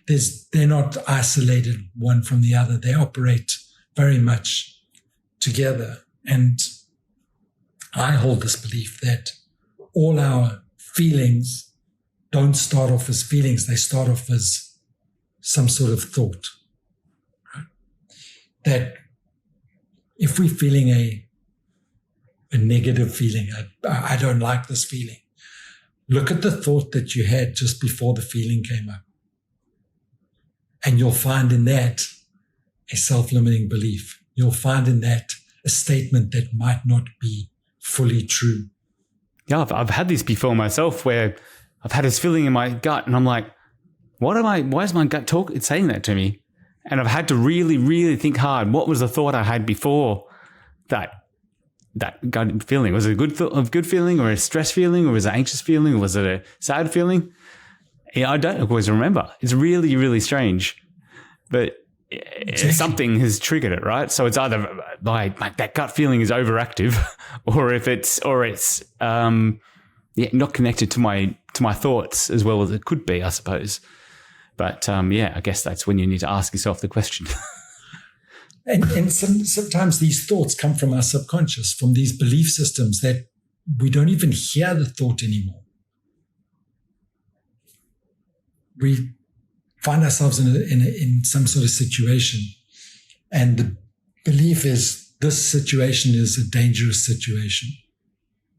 Speaker 1: They're not isolated one from the other. They operate very much together. And I hold this belief that all our feelings don't start off as feelings. They start off as some sort of thought. Right? That if we're feeling a negative feeling, I don't like this feeling, look at the thought that you had just before the feeling came up. And you'll find in that a self-limiting belief. You'll find in that a statement that might not be fully true.
Speaker 2: Yeah, I've had this before myself, where I've had this feeling in my gut, and I'm like, why is my gut saying that to me? And I've had to really, really think hard. What was the thought I had before that gut feeling? Was it a good feeling, or a stress feeling, or was it an anxious feeling, or was it a sad feeling? I don't always remember. It's really, really strange. But something has triggered it, right? So it's either like that gut feeling is overactive, or it's not connected to my thoughts as well as it could be, I suppose. But I guess that's when you need to ask yourself the question.
Speaker 1: And sometimes these thoughts come from our subconscious, from these belief systems that we don't even hear the thought anymore. We find ourselves in some sort of situation, and the belief is this situation is a dangerous situation,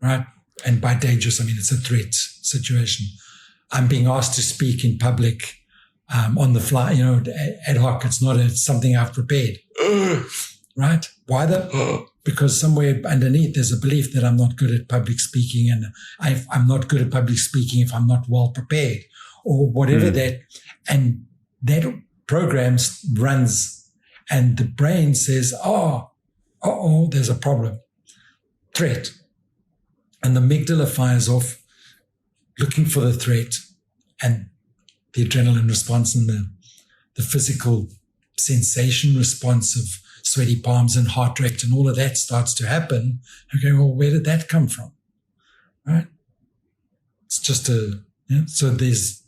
Speaker 1: right? And by dangerous, I mean it's a threat situation. I'm being asked to speak in public on the fly, ad hoc. It's not something I've prepared, right? Why because somewhere underneath there's a belief that I'm not good at public speaking, and I'm not good at public speaking if I'm not well prepared, or whatever that, and that program runs, and the brain says, there's a problem. threat. And the amygdala fires off, looking for the threat, and the adrenaline response and the physical sensation response of sweaty palms and heart rate and all of that starts to happen. Okay, well, where did that come from? Right? It's just so there's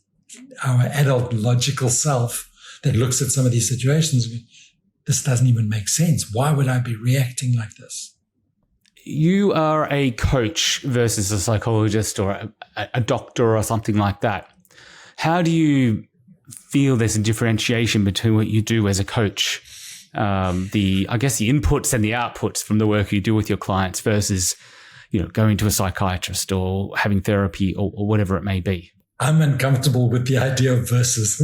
Speaker 1: our adult logical self that looks at some of these situations and goes, this doesn't even make sense. Why would I be reacting like this?
Speaker 2: You are a coach versus a psychologist or a doctor or something like that. How do you feel there's a differentiation between what you do as a coach, the inputs and the outputs from the work you do with your clients versus, going to a psychiatrist or having therapy or whatever it may be?
Speaker 1: I'm uncomfortable with the idea of versus.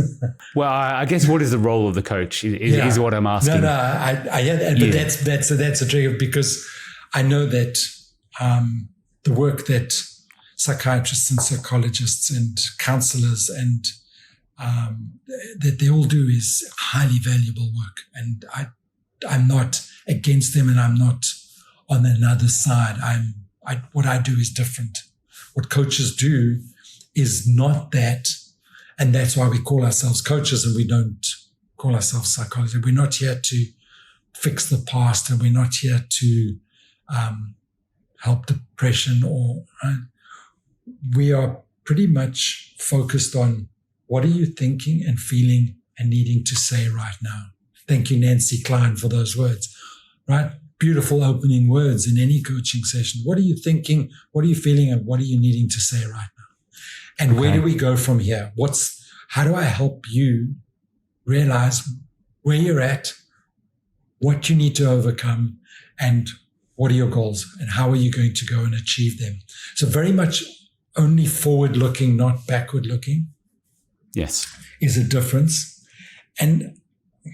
Speaker 2: Well, I guess what is the role of the coach is what I'm asking.
Speaker 1: But that's a trigger, because I know that the work that psychiatrists and psychologists and counselors and that they all do is highly valuable work. And I'm not against them, and I'm not on another side. What I do is different. What coaches do is not that. And that's why we call ourselves coaches and we don't call ourselves psychologists. We're not here to fix the past, and we're not here to help depression we are pretty much focused on what are you thinking and feeling and needing to say right now. Thank you, Nancy Klein, for those words, right? Beautiful opening words in any coaching session. What are you thinking? What are you feeling? And what are you needing to say right now? And where do we go from here? How do I help you realize where you're at, what you need to overcome, and what are your goals, and how are you going to go and achieve them? So very much only forward looking, not backward looking.
Speaker 2: Yes. Is
Speaker 1: a difference. And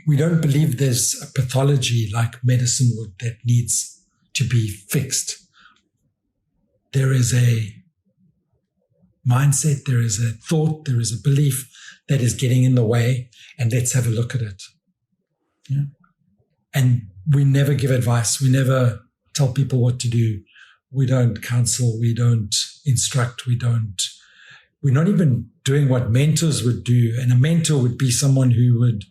Speaker 1: we don't believe there's a pathology like medicine would that needs to be fixed. There is a mindset, there is a thought, there is a belief that is getting in the way, and let's have a look at it. Yeah. And we never give advice. We never tell people what to do. We don't counsel. We don't instruct. We're not even doing what mentors would do. And a mentor would be someone who would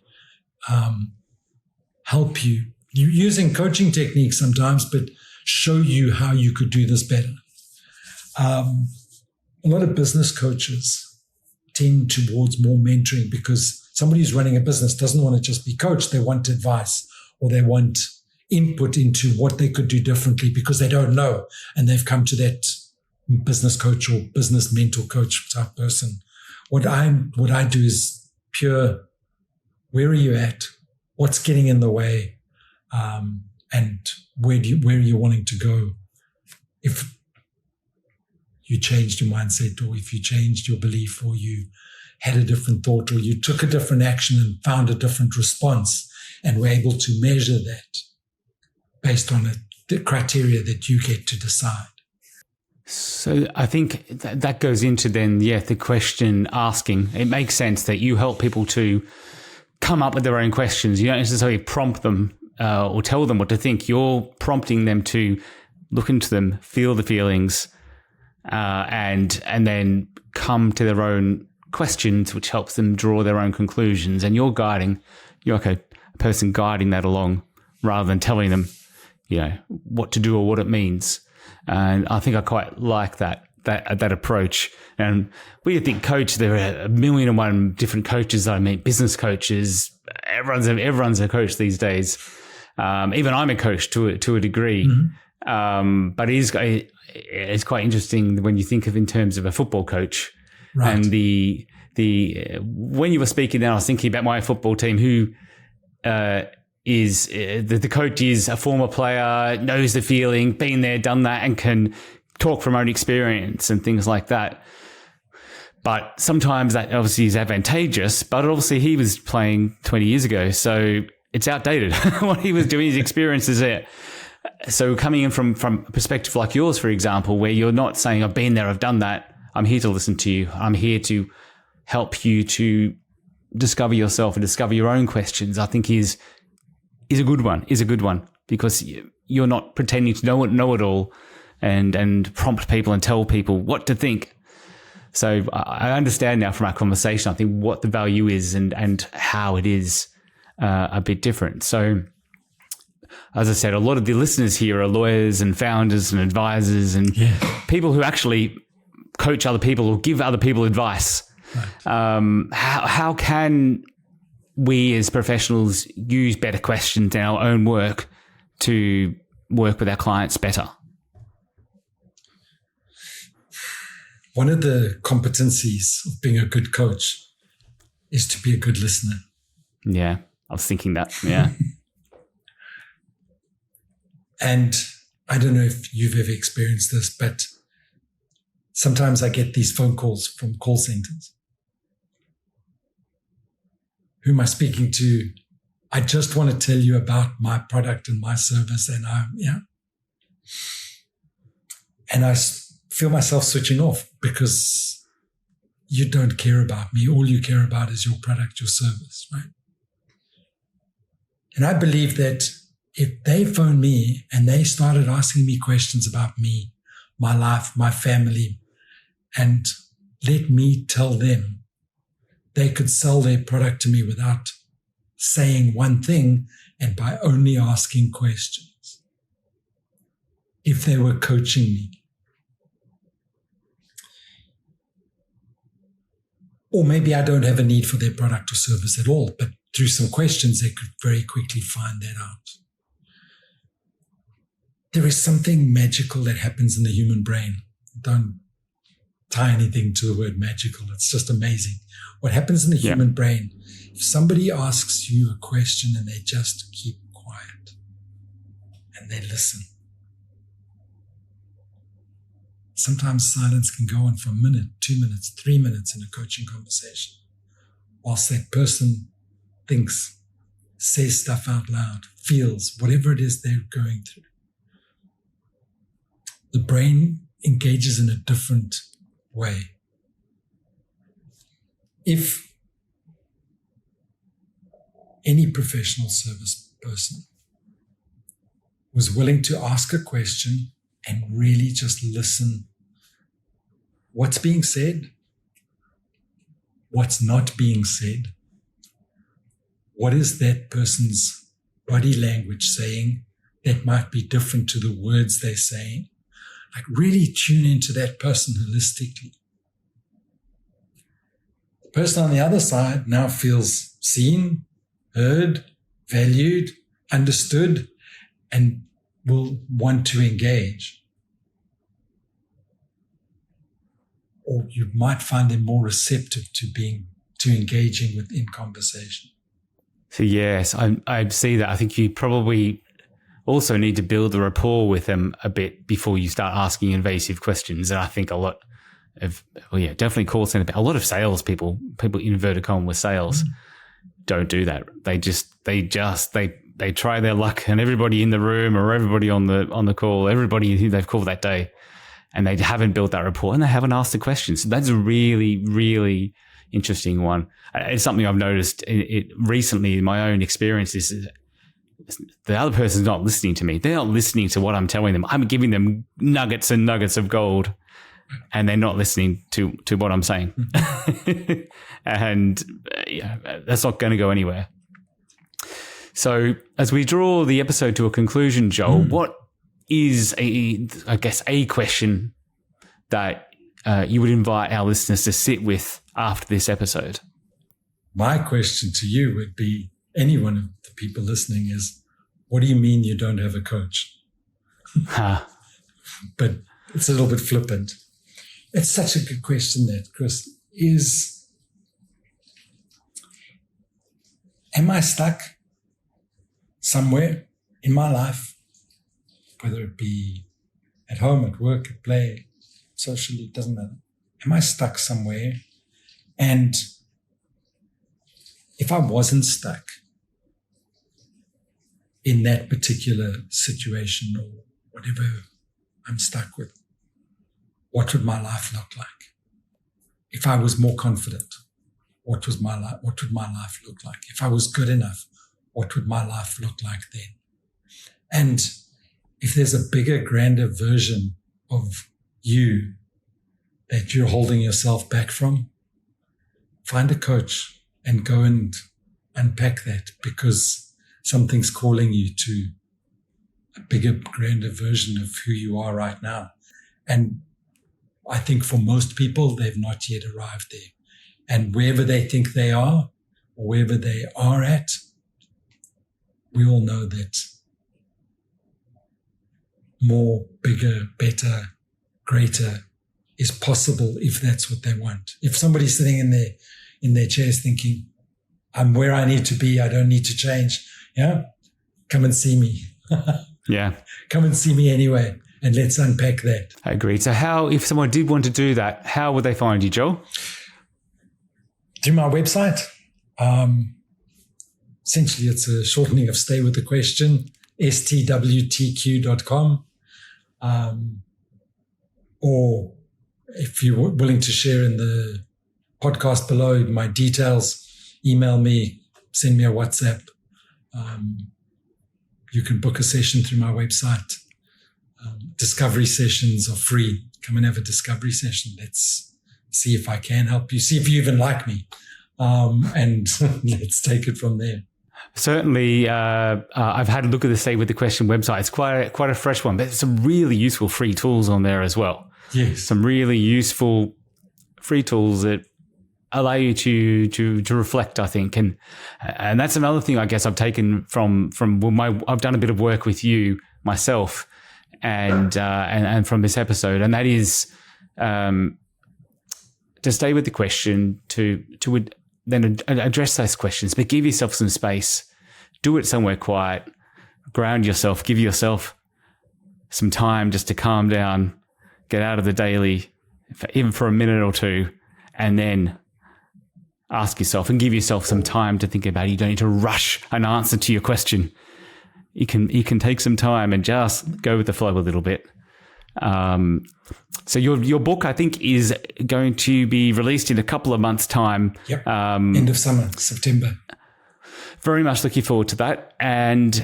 Speaker 1: help you using coaching techniques sometimes, but show you how you could do this better. A lot of business coaches tend towards more mentoring, because somebody who's running a business doesn't want to just be coached. They want advice, or they want input into what they could do differently because they don't know. And they've come to that business coach or business mentor coach type person. What I do is pure, where are you at? What's getting in the way? And where are you wanting to go? If you changed your mindset, or if you changed your belief, or you had a different thought, or you took a different action and found a different response, and were able to measure that based on the criteria that you get to decide.
Speaker 2: So I think that goes into then, the question asking. It makes sense that you help people to come up with their own questions. You don't necessarily prompt them or tell them what to think. You're prompting them to look into them, feel the feelings, and then come to their own questions, which helps them draw their own conclusions. And you're a person guiding that along, rather than telling them, what to do or what it means. And I think I quite like that approach. And when you think coach, there are a million and one different coaches I meet, business coaches. Everyone's a coach these days. Even I'm a coach to a degree. Mm-hmm. But it's quite interesting when you think of in terms of a football coach. Right. And when you were speaking then, I was thinking about my football team, who the coach is a former player, knows the feeling, been there, done that, and can talk from own experience and things like that. But sometimes that obviously is advantageous, but obviously he was playing 20 years ago, so it's outdated. What he was doing, his experience is there. So coming in from a perspective like yours, for example, where you're not saying, I've been there, I've done that, I'm here to listen to you, I'm here to help you to discover yourself and discover your own questions, I think is a good one, because you're not pretending to know it all. and prompt people and tell people what to think. So I understand now from our conversation, I think what the value is and how it is a bit different. So as I said, a lot of the listeners here are lawyers and founders and advisors and people who actually coach other people or give other people advice. Right. How can we as professionals use better questions in our own work to work with our clients better?
Speaker 1: One of the competencies of being a good coach is to be a good listener.
Speaker 2: Yeah, I was thinking that, yeah.
Speaker 1: And I don't know if you've ever experienced this, but sometimes I get these phone calls from call centers. Who am I speaking to? I just want to tell you about my product and my service. And I feel myself switching off because you don't care about me. All you care about is your product, your service, right? And I believe that if they phone me and they started asking me questions about me, my life, my family, and let me tell them, they could sell their product to me without saying one thing and by only asking questions. If they were coaching me. Or maybe I don't have a need for their product or service at all, but through some questions, they could very quickly find that out. There is something magical that happens in the human brain. Don't tie anything to the word magical. It's just amazing. What happens in the human brain, if somebody asks you a question and they just keep quiet and they listen. Sometimes silence can go on for a minute, 2 minutes, 3 minutes in a coaching conversation, whilst that person thinks, says stuff out loud, feels whatever it is they're going through. The brain engages in a different way. If any professional service person was willing to ask a question and really just listen, what's being said, what's not being said, what is that person's body language saying that might be different to the words they're saying, like really tune into that person holistically. The person on the other side now feels seen, heard, valued, understood, and will want to engage. Or you might find them more receptive to engaging within conversation.
Speaker 2: So yes, I see that. I think you probably also need to build a rapport with them a bit before you start asking invasive questions. And I think a lot of, definitely call center, a lot of sales people in inverted commas with sales don't do that. They try their luck, and everybody in the room or everybody on the call, everybody who they've called that day, and they haven't built that rapport and they haven't asked the questions. So that's a really, really interesting one. It's something I've noticed recently in my own experiences. The other person's not listening to me. They're not listening to what I'm telling them. I'm giving them nuggets and nuggets of gold, and they're not listening to what I'm saying. And that's not going to go anywhere. So as we draw the episode to a conclusion, Joel, what is a question that you would invite our listeners to sit with after this episode?
Speaker 1: My question to you would be, any one of the people listening, is, what do you mean you don't have a coach? But it's a little bit flippant. It's such a good question, that, Chris, am I stuck somewhere in my life, whether it be at home, at work, at play, socially, it doesn't matter. Am I stuck somewhere? And if I wasn't stuck in that particular situation or whatever I'm stuck with, what would my life look like? If I was more confident, what would my life look like? If I was good enough, what would my life look like then? And if there's a bigger, grander version of you that you're holding yourself back from, find a coach and go and unpack that, because something's calling you to a bigger, grander version of who you are right now. And I think for most people, they've not yet arrived there. And wherever they think they are, or wherever they are at, we all know that more, bigger, better, greater is possible if that's what they want. If somebody's sitting in their chairs thinking, I'm where I need to be, I don't need to change, come and see me.
Speaker 2: Yeah.
Speaker 1: Come and see me anyway, and let's unpack that.
Speaker 2: I agree. So how, if someone did want to do that, how would they find you, Joel?
Speaker 1: Through my website. Essentially, it's a shortening of Stay With The Question, stwtq.com. Or if you're willing to share in the podcast below my details, email me, send me a WhatsApp. You can book a session through my website. Discovery sessions are free. Come and have a discovery session. Let's see if I can help you. See if you even like me. And let's take it from there.
Speaker 2: Certainly, I've had a look at the Stay With The Question website. It's quite a fresh one, but there's some really useful free tools on there as well.
Speaker 1: Yes.
Speaker 2: Some really useful free tools that allow you to reflect, I think. And that's another thing I guess I've taken from I've done a bit of work with you myself and from this episode, and that is to stay with the question, to then address those questions, but give yourself some space, do it somewhere quiet, ground yourself, give yourself some time just to calm down, get out of the daily, even for a minute or two, and then ask yourself and give yourself some time to think about it. You don't need to rush an answer to your question. You can take some time and just go with the flow a little bit. So your book, I think, is going to be released in a couple of months' time.
Speaker 1: Yep. End of summer, September.
Speaker 2: Very much looking forward to that. And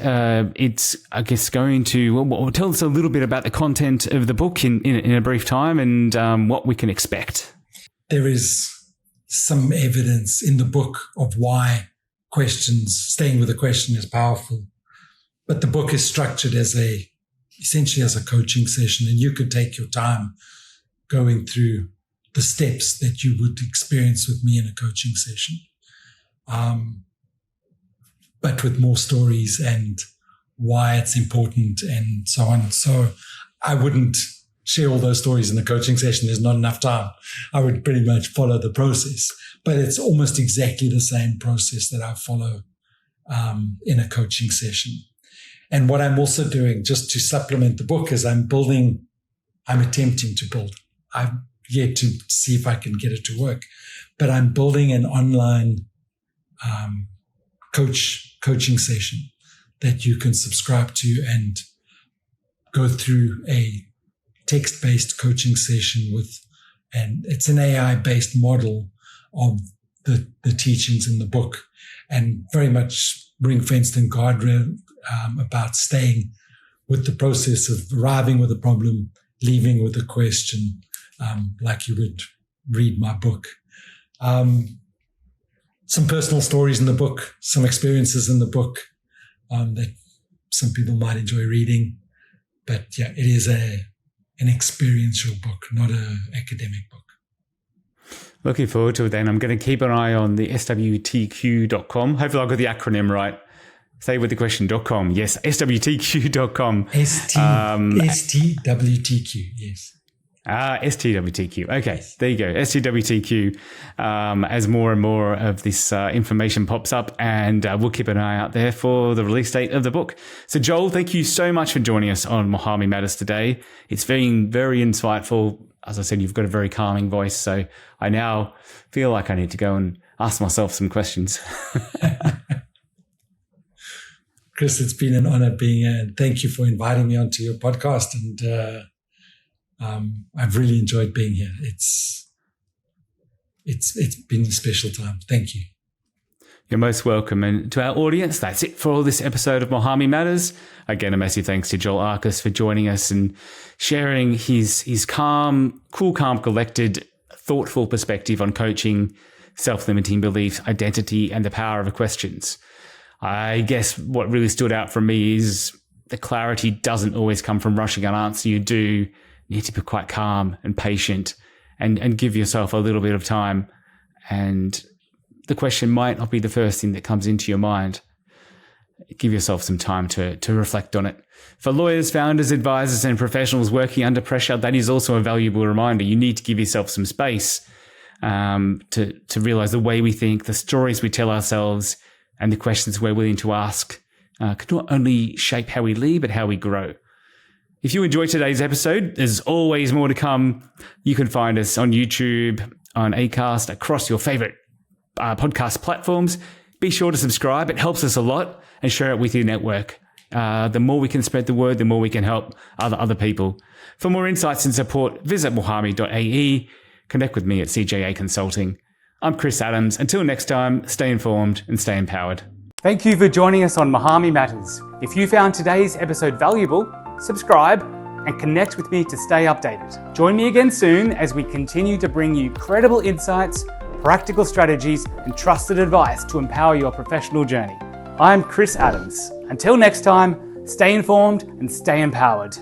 Speaker 2: it's, I guess, going to tell us a little bit about the content of the book in a brief time and what we can expect. There
Speaker 1: is some evidence in the book of why staying with a question is powerful. But the book is structured essentially as a coaching session, and you could take your time going through the steps that you would experience with me in a coaching session. But with more stories and why it's important and so on. So I wouldn't share all those stories in the coaching session. There's not enough time. I would pretty much follow the process, but it's almost exactly the same process that I follow in a coaching session. And what I'm also doing, just to supplement the book, is I'm attempting to build. I've yet to see if I can get it to work, but I'm building an online coaching session that you can subscribe to and go through a text-based coaching session and it's an AI-based model of the teachings in the book, and very much ring-fenced and guardrail about staying with the process of arriving with a problem, leaving with a question, like you would read my book. Some personal stories in the book, some experiences in the book that some people might enjoy reading. But yeah, it is an experiential book, not an academic book.
Speaker 2: Looking forward to it then. I'm going to keep an eye on the swtq.com. Hopefully I got the acronym right. Staywiththequestion.com. Yes, swtq.com.
Speaker 1: STWTQ, yes.
Speaker 2: STWTQ. Okay, there you go. STWTQ. As more and more of this information pops up, and we'll keep an eye out there for the release date of the book. So Joel, thank you so much for joining us on Muhami Matters today. It's been very insightful. As I said, you've got a very calming voice, so I now feel like I need to go and ask myself some questions.
Speaker 1: Chris, it's been an honor being here, and thank you for inviting me onto your podcast. And I've really enjoyed being here. It's been a special time. Thank you.
Speaker 2: You're most welcome. And to our audience, that's it for this episode of Muhami Matters. Again, a massive thanks to Joel Arcus for joining us and sharing his calm, collected, thoughtful perspective on coaching, self-limiting beliefs, identity, and the power of questions. I guess what really stood out for me is the clarity doesn't always come from rushing an answer. You do need to be quite calm and patient and give yourself a little bit of time. And the question might not be the first thing that comes into your mind. Give yourself some time to reflect on it. For lawyers, founders, advisors, and professionals working under pressure, that is also a valuable reminder. You need to give yourself some space to realize the way we think, the stories we tell ourselves, and the questions we're willing to ask can not only shape how we lead, but how we grow. If you enjoyed today's episode, there's always more to come. You can find us on YouTube, on Acast, across your favorite podcast platforms. Be sure to subscribe. It helps us a lot, and share it with your network. The more we can spread the word, the more we can help other people. For more insights and support, visit muhami.ae. Connect with me at CJA Consulting. I'm Chris Adams. Until next time, stay informed and stay empowered. Thank you for joining us on Muhami Matters. If you found today's episode valuable, subscribe and connect with me to stay updated. Join me again soon as we continue to bring you credible insights, practical strategies, and trusted advice to empower your professional journey. I'm Chris Adams. Until next time, stay informed and stay empowered.